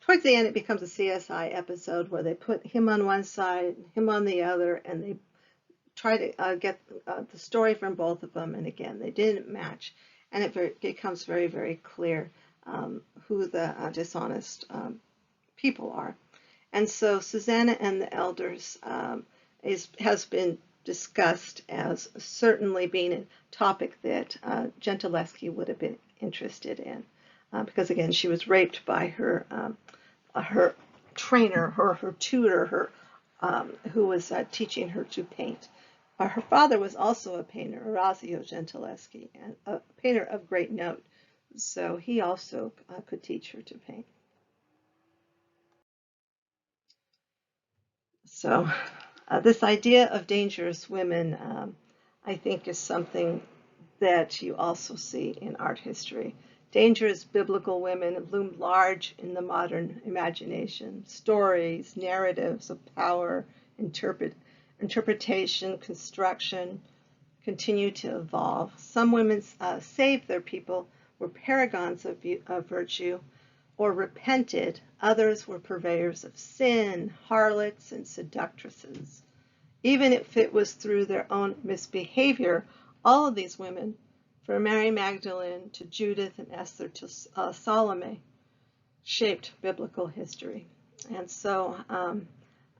towards the end, it becomes a CSI episode where they put him on one side, him on the other, and they try to get the story from both of them. And again, they didn't match, and it becomes very, very clear who the dishonest people are. And so Susanna and the Elders has been discussed as certainly being a topic that Gentileschi would have been interested in, because again, she was raped by her trainer, her tutor, who was teaching her to paint. Her father was also a painter, Orazio Gentileschi, and a painter of great note. So he also could teach her to paint. So this idea of dangerous women, I think, is something that you also see in art history. Dangerous biblical women have loomed large in the modern imagination. Stories, narratives of power, interpretation, construction continue to evolve. Some women saved their people, were paragons of virtue, or repented. Others were purveyors of sin, harlots, and seductresses. Even if it was through their own misbehavior, all of these women, from Mary Magdalene to Judith and Esther to Salome, shaped biblical history. And so,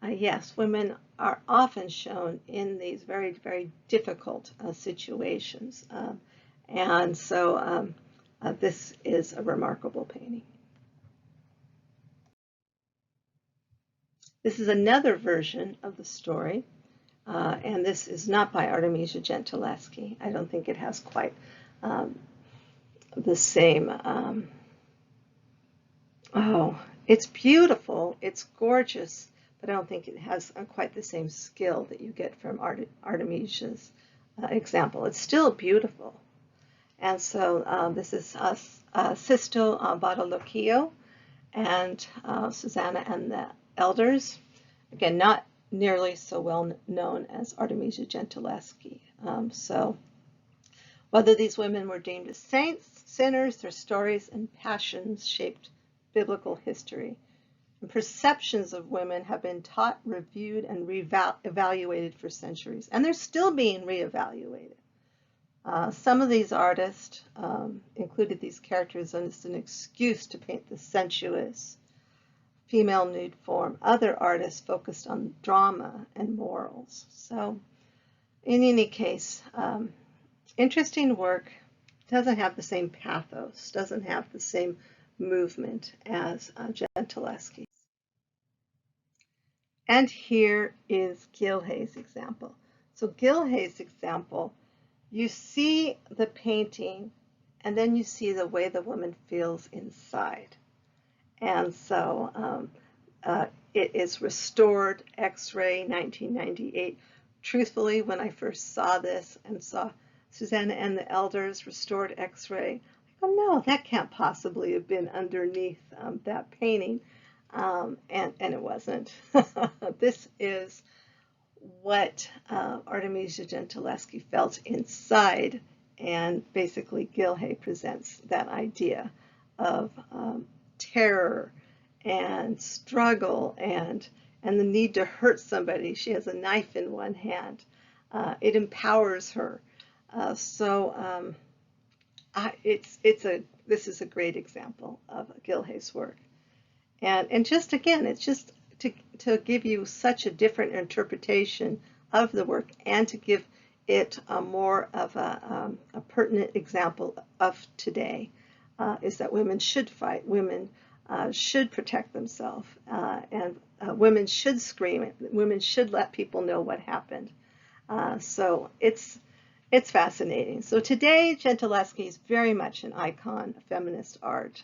yes, women are often shown in these very, very difficult situations. And so this is a remarkable painting. This is another version of the story, and this is not by Artemisia Gentileschi. I don't think it has quite the same. Oh, it's beautiful, it's gorgeous, but I don't think it has quite the same skill that you get from Artemisia's example. It's still beautiful. And so this is Sisto Badalocchio and Susanna and the Elders. Again, not nearly so well known as Artemisia Gentileschi. So whether these women were deemed as saints, sinners, their stories and passions shaped biblical history. And perceptions of women have been taught, reviewed, and evaluated for centuries, and they're still being reevaluated. Some of these artists included these characters as an excuse to paint the sensuous, female nude form. Other artists focused on drama and morals. So in any case, interesting work, doesn't have the same pathos, doesn't have the same movement as Gentileschi's. And here is Gilje's example. So Gilje's example, you see the painting, and then you see the way the woman feels inside. And so it is restored, X-ray, 1998. Truthfully, when I first saw this and saw Susanna and the Elders, restored X-ray, I go, no, that can't possibly have been underneath that painting. And it wasn't. This is what Artemisia Gentileschi felt inside, and basically Gilje presents that idea of terror and struggle and the need to hurt somebody. She has a knife in one hand. It empowers her. This is a great example of Gilje's work. And just again, it's just to give you such a different interpretation of the work and to give it more of a pertinent example of today, is that women should fight, women should protect themselves, and women should scream, women should let people know what happened. So it's fascinating. So today, Gentileschi is very much an icon of feminist art.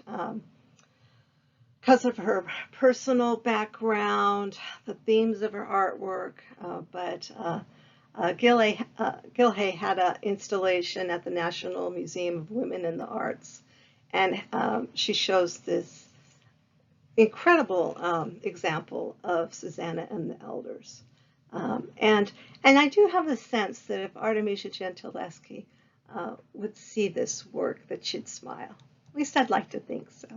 Because of her personal background, the themes of her artwork, but Gilje had an installation at the National Museum of Women in the Arts, and she shows this incredible example of Susanna and the Elders. And I do have a sense that if Artemisia Gentileschi would see this work, that she'd smile. At least I'd like to think so.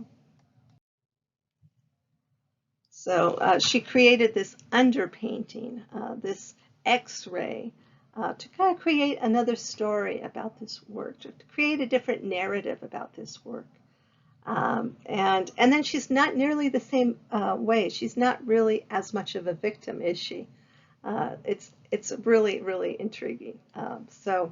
So she created this underpainting, this X-ray, to kind of create another story about this work, to create a different narrative about this work. And then she's not nearly the same way. She's not really as much of a victim, is she? It's really, really intriguing. So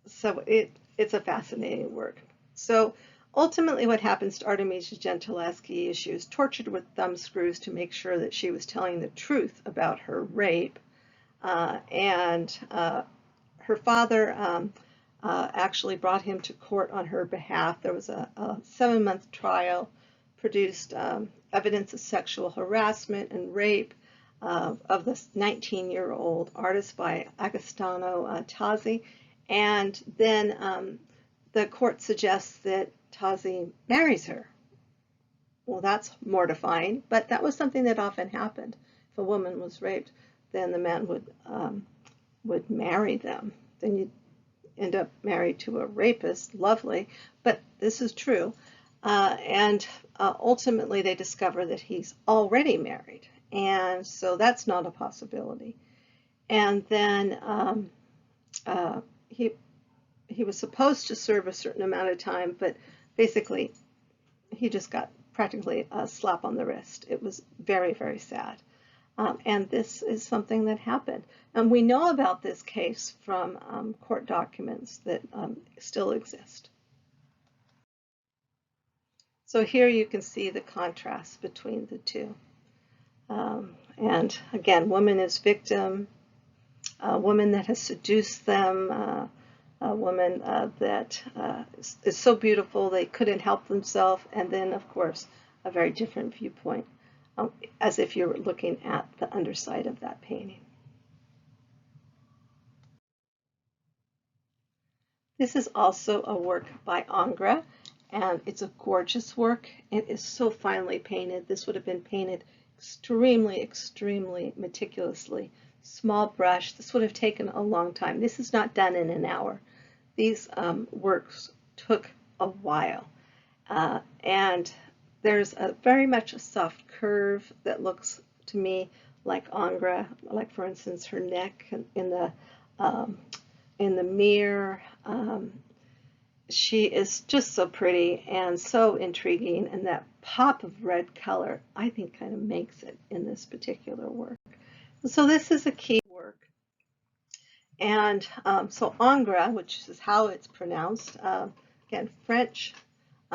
it's a fascinating work. So ultimately, what happens to Artemisia Gentileschi is she was tortured with thumb screws to make sure that she was telling the truth about her rape. And her father actually brought him to court on her behalf. There was a 7-month trial, produced evidence of sexual harassment and rape of this 19-year-old artist by Agostino Tazzi. And then the court suggests that Tazzi marries her. Well, that's mortifying, but that was something that often happened. If a woman was raped, then the man would marry them. Then you'd end up married to a rapist. Lovely, but this is true. And ultimately, they discover that he's already married, and so that's not a possibility. And then he was supposed to serve a certain amount of time, but basically he just got practically a slap on the wrist. It was very, very sad. And this is something that happened. And we know about this case from court documents that still exist. So here you can see the contrast between the two. And again, woman is victim, a woman that has seduced them, a woman that is so beautiful they couldn't help themselves, and then, of course, a very different viewpoint, as if you're looking at the underside of that painting. This is also a work by Ingres, and it's a gorgeous work. It is so finely painted. This would have been painted extremely, extremely meticulously. Small brush. This would have taken a long time. This is not done in an hour. These works took a while. And there's very much a soft curve that looks to me like Ingres, like for instance her neck in the mirror. She is just so pretty and so intriguing, and that pop of red color I think kind of makes it in this particular work. So this is a key work. And so Ingres, which is how it's pronounced, again, French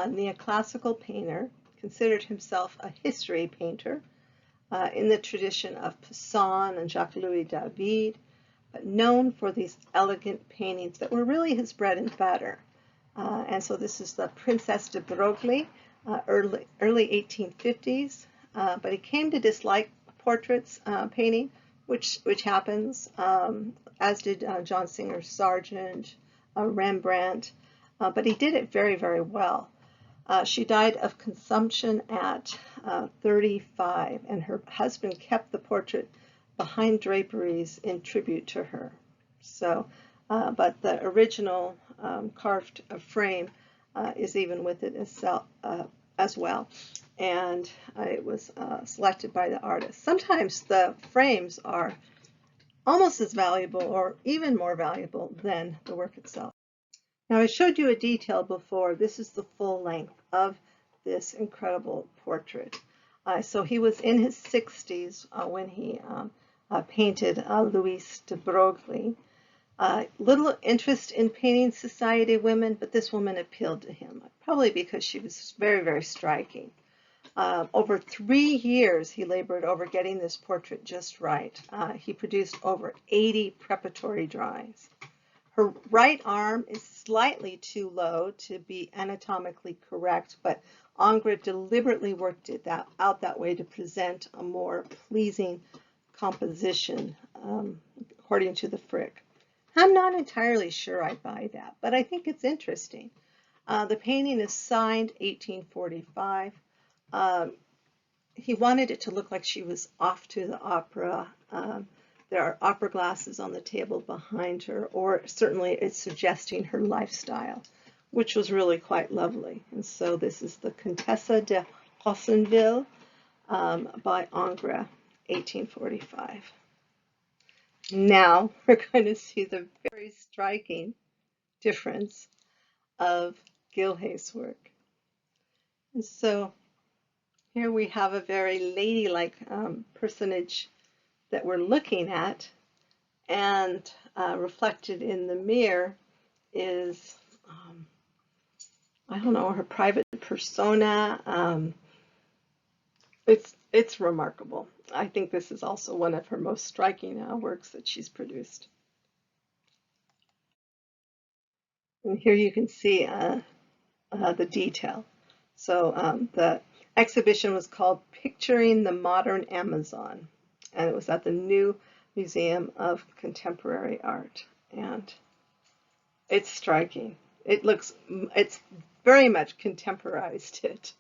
a neoclassical painter, considered himself a history painter in the tradition of Poussin and Jacques-Louis David, but known for these elegant paintings that were really his bread and butter. And so this is the Princess de Broglie, early 1850s, but he came to dislike portraits painting, which happens, as did John Singer Sargent, Rembrandt, but he did it very, very well. She died of consumption at 35, and her husband kept the portrait behind draperies in tribute to her. So, but the original carved frame is even with it as well, and it was selected by the artist. Sometimes the frames are almost as valuable or even more valuable than the work itself. Now, I showed you a detail before. This is the full length of this incredible portrait. So he was in his 60s when he painted Louise de Broglie. Little interest in painting society women, but this woman appealed to him, probably because she was very, very striking. Over 3 years, he labored over getting this portrait just right. He produced over 80 preparatory drawings. Her right arm is slightly too low to be anatomically correct, but Ingres deliberately worked it out that way to present a more pleasing composition, according to the Frick. I'm not entirely sure I buy that, but I think it's interesting. The painting is signed 1845. He wanted it to look like she was off to the opera. There are opera glasses on the table behind her, or certainly it's suggesting her lifestyle, which was really quite lovely. And so this is the Contessa de Rossonville by Ingres, 1845. Now we're going to see the very striking difference of Gilje's work. And so here we have a very ladylike personage that we're looking at, and reflected in the mirror is, I don't know, her private persona. It's remarkable. I think this is also one of her most striking works that she's produced. And here you can see the detail. So the exhibition was called Picturing the Modern Amazon, and it was at the New Museum of Contemporary Art, and it's striking. It's very much contemporized it.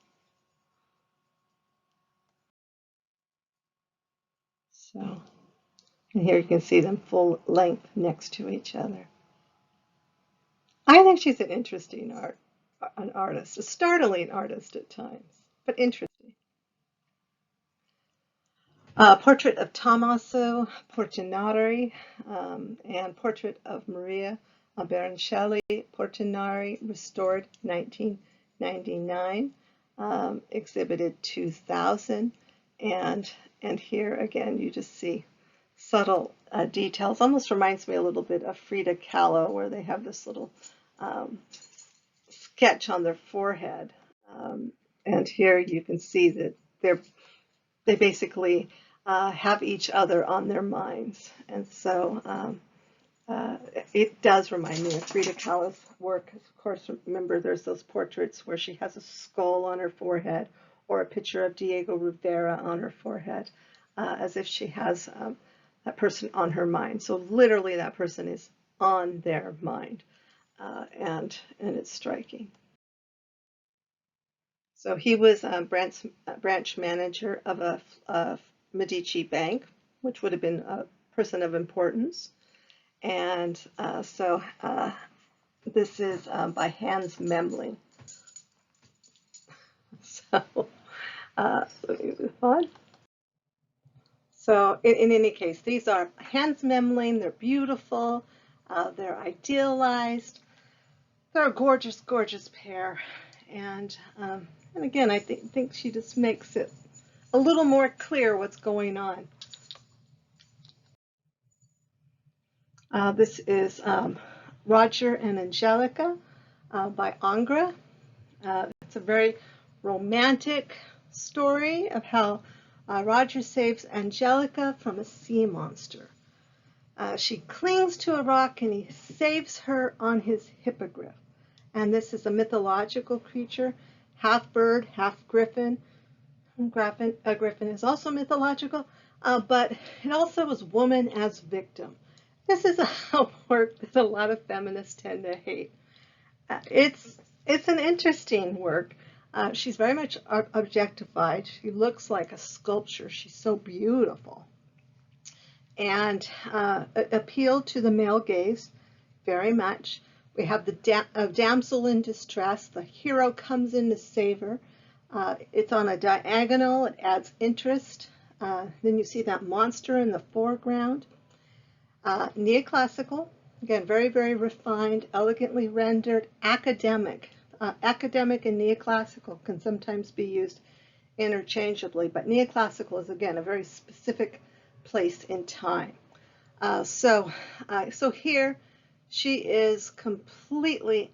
So, and here you can see them full length next to each other. I think she's an interesting artist, a startling artist at times, but interesting. Portrait of Tommaso Portinari and portrait of Maria Berencelli Portinari, restored 1999, exhibited 2000, and here again you just see subtle details. Almost reminds me a little bit of Frida Kahlo, where they have this little sketch on their forehead, and here you can see that they basically have each other on their minds, and so it does remind me of Frida Kahlo's work. Of course, remember there's those portraits where she has a skull on her forehead, or a picture of Diego Rivera on her forehead, as if she has that person on her mind. So literally that person is on their mind, and it's striking. So he was a branch manager of a Medici bank, which would have been a person of importance. And so this is by Hans Memling. So let me move on. So in any case, these are Hans Memling. They're beautiful. They're idealized. They're a gorgeous, gorgeous pair. And again, I think she just makes it a little more clear what's going on. This is Roger and Angelica by Ingres. It's a very romantic story of how Roger saves Angelica from a sea monster. She clings to a rock and he saves her on his hippogriff. And this is a mythological creature, half bird, half griffin. A griffin is also mythological, but it also was woman as victim. This is a work that a lot of feminists tend to hate. It's an interesting work. She's very much objectified. She looks like a sculpture. She's so beautiful. And appealed to the male gaze very much. We have the damsel in distress. The hero comes in to save her. It's on a diagonal. It adds interest. Then you see that monster in the foreground. Neoclassical, again, very, very refined, elegantly rendered, academic. Academic and neoclassical can sometimes be used interchangeably, but neoclassical is, again, a very specific place in time. So here she is completely,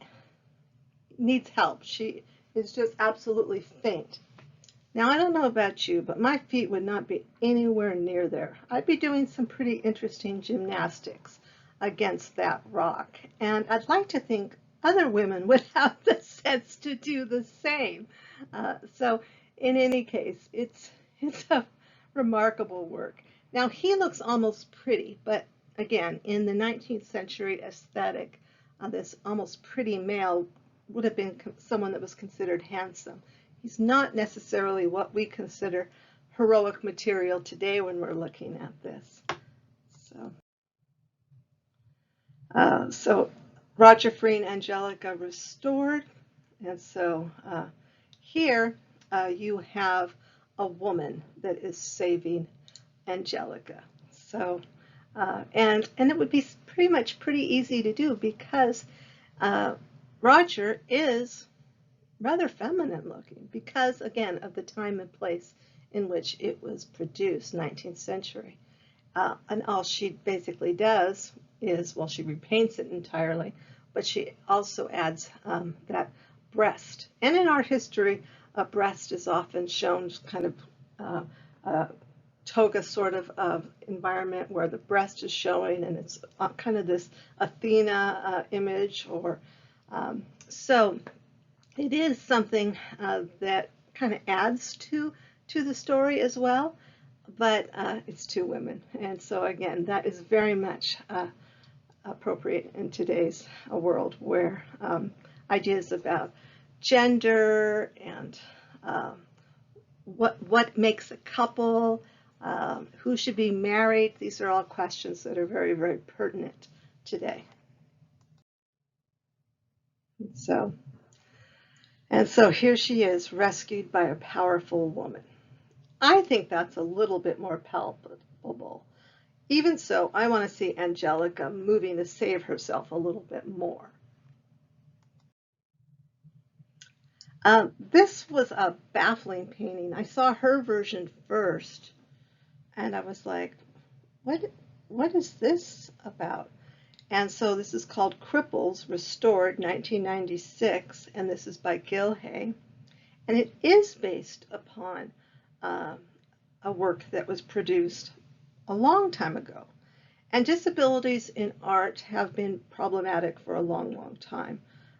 needs help. She is just absolutely faint. Now, I don't know about you, but my feet would not be anywhere near there. I'd be doing some pretty interesting gymnastics against that rock. And I'd like to think other women would have the sense to do the same. So in any case, it's a remarkable work. Now, he looks almost pretty, but again, in the 19th century aesthetic, this almost pretty male would have been someone that was considered handsome. He's not necessarily what we consider heroic material today when we're looking at this. So Roger freeing Angelica restored. And so here you have a woman that is saving Angelica. So, and it would be pretty easy to do because Roger is rather feminine looking because, again, of the time and place in which it was produced, 19th century. And all she basically does is, well, she repaints it entirely, but she also adds that breast. And in art history, a breast is often shown kind of toga sort of environment where the breast is showing, and it's kind of this Athena image, or so it is something that kind of adds to the story as well, but it's two women, and so again, that is very much appropriate in today's world where ideas about gender and what makes a couple, who should be married, these are all questions that are very, very pertinent today. And so here she is, rescued by a powerful woman. I think that's a little bit more palpable. Even so, I want to see Angelica moving to save herself a little bit more. This was a baffling painting. I saw her version first, and I was like, what is this about? And so this is called Cripples, Restored, 1996, and this is by Gilje. And it is based upon a work that was produced a long time ago. And disabilities in art have been problematic for a long, long time.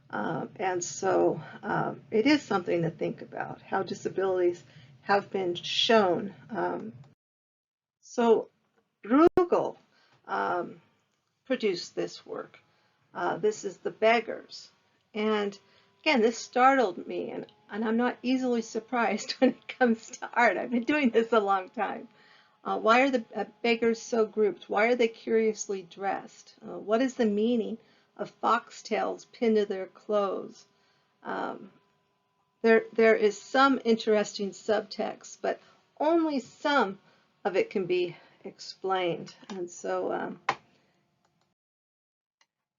And so it is something to think about, how disabilities have been shown. So Bruegel produced this work. This is The Beggars. And again, this startled me, and I'm not easily surprised when it comes to art. I've been doing this a long time. Why are the beggars so grouped? Why are they curiously dressed? What is the meaning of foxtails pinned to their clothes? There is some interesting subtext, but only some of it can be explained. And so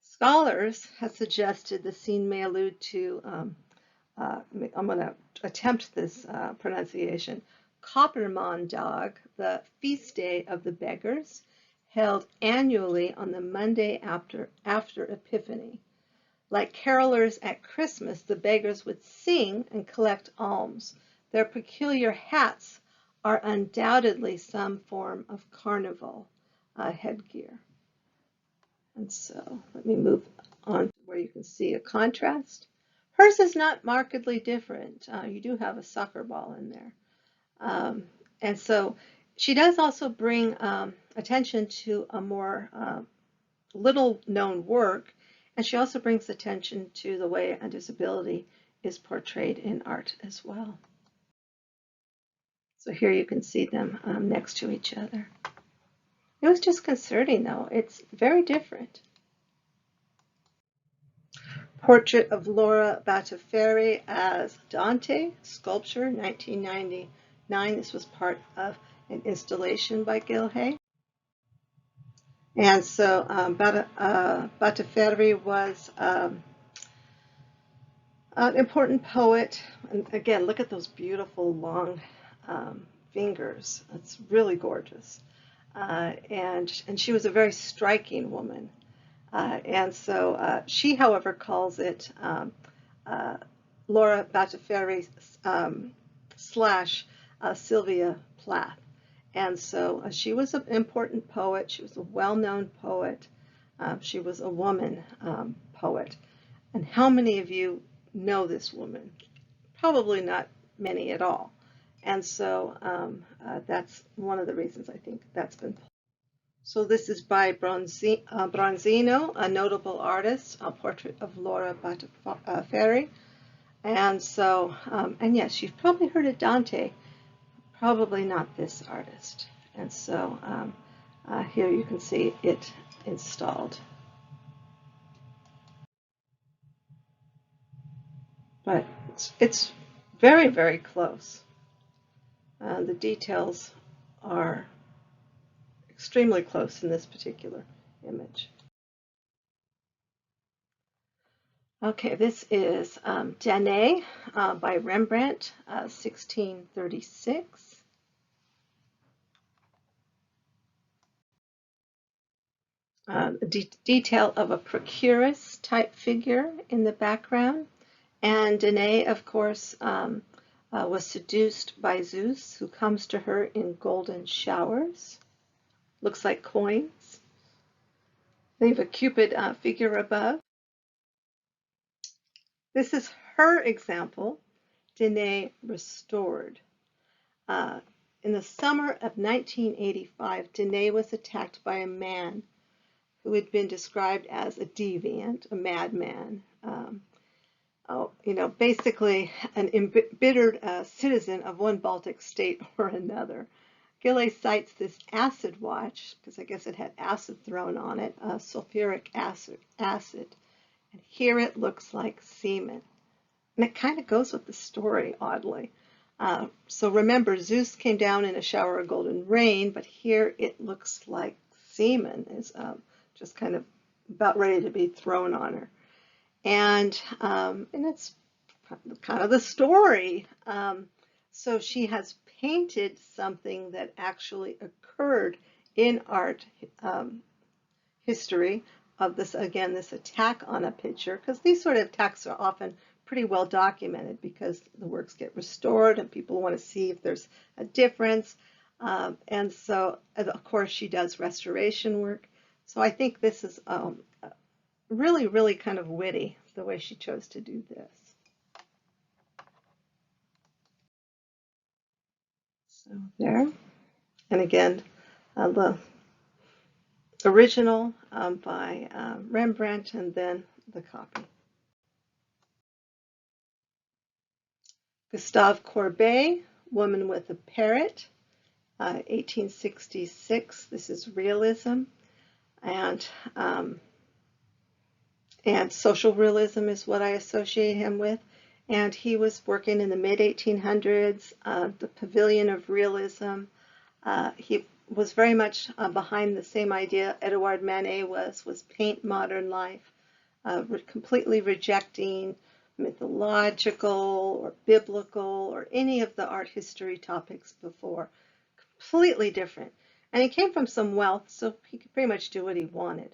scholars have suggested the scene may allude to, I'm going to attempt this pronunciation, Koppermandag, the feast day of the beggars, held annually on the Monday after Epiphany. Like carolers at Christmas, the beggars would sing and collect alms. Their peculiar hats are undoubtedly some form of carnival headgear. And so let me move on to where you can see a contrast. Hers is not markedly different. You do have a soccer ball in there. Um, and so she does also bring attention to a more little known work, and she also brings attention to the way a disability is portrayed in art as well. So here you can see them next to each other. It was disconcerting though, it's very different. Portrait of Laura Battiferri as Dante, sculpture, 1999. This was part of an installation by Gilje. And so Battiferri was an important poet. And again, look at those beautiful long fingers. It's really gorgeous. And she was a very striking woman. And so she, however, calls it Laura Battiferri slash Sylvia Plath. And so she was an important poet. She was a well-known poet. She was a woman poet. And how many of you know this woman? Probably not many at all. And so that's one of the reasons I think that's been. So this is by Bronzino, a notable artist, a portrait of Laura Battiferri. And so, and yes, you've probably heard of Dante, probably not this artist. And so here you can see it installed. But it's very, very close. The details are extremely close in this particular image. Okay, this is Danae by Rembrandt, 1636. Detail of a procuress type figure in the background. And Danae, of course, was seduced by Zeus, who comes to her in golden showers. Looks like coins. They have a Cupid figure above. This is her example, Danae restored. In the summer of 1985, Danae was attacked by a man who had been described as a deviant, a madman, basically an embittered citizen of one Baltic state or another. Gilje cites this acid watch, because I guess it had acid thrown on it, sulfuric acid. And here it looks like semen. And it kind of goes with the story, oddly. So remember, Zeus came down in a shower of golden rain, but here it looks like semen is just kind of about ready to be thrown on her. And it's kind of the story. So she has painted something that actually occurred in art history of this, again, this attack on a picture, because these sort of attacks are often pretty well documented because the works get restored and people want to see if there's a difference. And so, of course, she does restoration work. So I think this is really, really kind of witty, the way she chose to do this. So there. And again, the original by Rembrandt and then the copy. Gustave Courbet, Woman with a Parrot, 1866. This is realism, and social realism is what I associate him with. And he was working in the mid-1800s, the pavilion of realism. He was very much behind the same idea Edouard Manet was paint modern life, completely rejecting mythological or biblical or any of the art history topics before. Completely different. And he came from some wealth, so he could pretty much do what he wanted.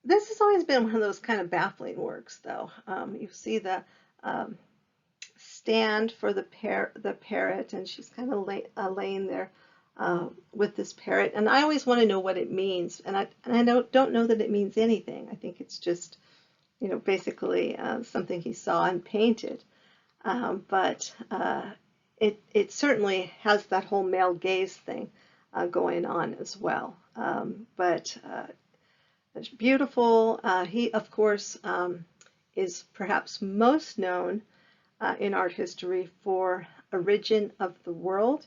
This has always been one of those kind of baffling works, though. You see the um, stand for the parrot, and she's kind of laying there with this parrot. And I always want to know what it means, and I don't know that it means anything. I think it's just, you know, basically something he saw and painted. But it certainly has that whole male gaze thing going on as well. But it's beautiful. He, of course, is perhaps most known in art history for Origin of the World,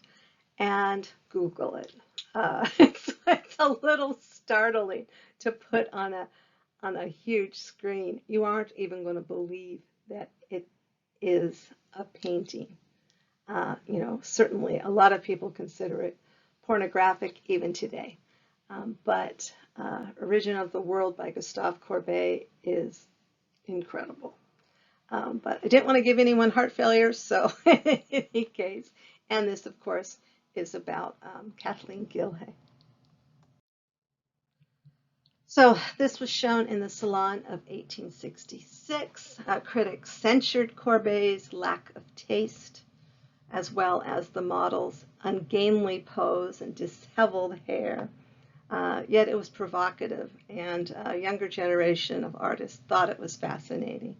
and Google it. It's a little startling to put on a huge screen. You aren't even going to believe that it is a painting. You know, certainly a lot of people consider it pornographic even today. But Origin of the World by Gustave Courbet is incredible. But I didn't want to give anyone heart failure, so in any case, and this, of course, is about Kathleen Gilje. So this was shown in the Salon of 1866. Critics censured Courbet's lack of taste, as well as the model's ungainly pose and disheveled hair. Yet it was provocative, and a younger generation of artists thought it was fascinating.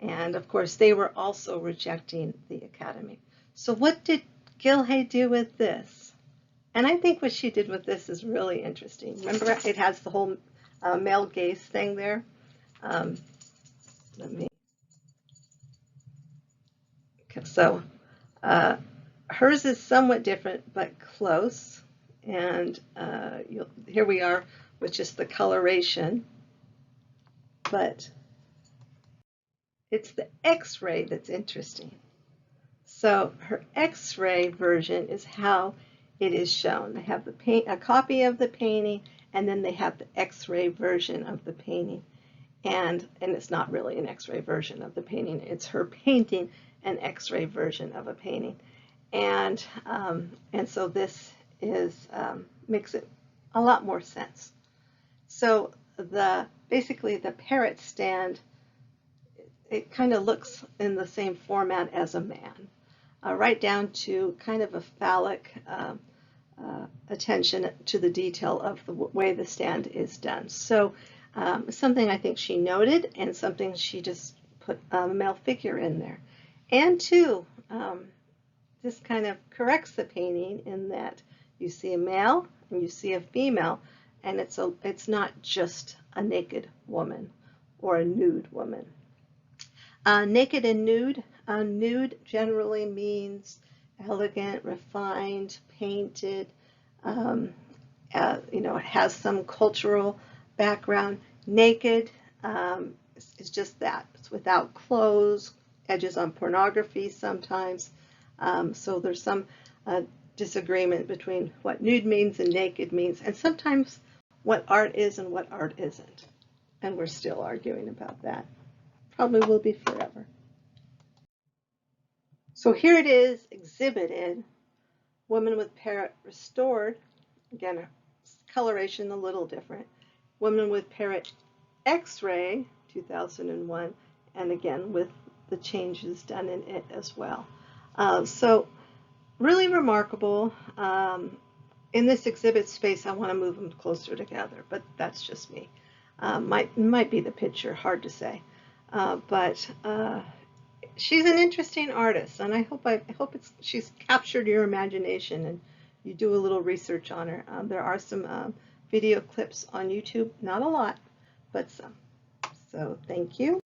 And of course, they were also rejecting the Academy. So what did Gilje do with this? And I think what she did with this is really interesting. Remember, it has the whole male gaze thing there. So hers is somewhat different, but close. And here we are with just the coloration. But it's the X-ray that's interesting. So her X-ray version is how it is shown. They have a copy of the painting, and then they have the X-ray version of the painting. And it's not really an X-ray version of the painting. It's her painting an X-ray version of a painting. And so this makes it a lot more sense. So basically the parrot stand, it kind of looks in the same format as a man, right down to kind of a phallic attention to the detail of the way the stand is done. So something I think she noted, and something she just put a male figure in there. And two, this kind of corrects the painting in that you see a male and you see a female, and it's not just a naked woman or a nude woman. Naked and nude. Nude generally means elegant, refined, painted. You know, it has some cultural background. Naked is just that. It's without clothes, edges on pornography sometimes. So there's some disagreement between what nude means and naked means, and sometimes what art is and what art isn't. And we're still arguing about that. Probably will be forever. So here it is exhibited, Woman with Parrot restored. Again, coloration a little different. Woman with Parrot X-ray, 2001, and again with the changes done in it as well. So really remarkable. In this exhibit space, I want to move them closer together, but that's just me. Might be the picture, hard to say. But she's an interesting artist, and I hope she's captured your imagination and you do a little research on her. There are some video clips on YouTube, not a lot, but some. So thank you.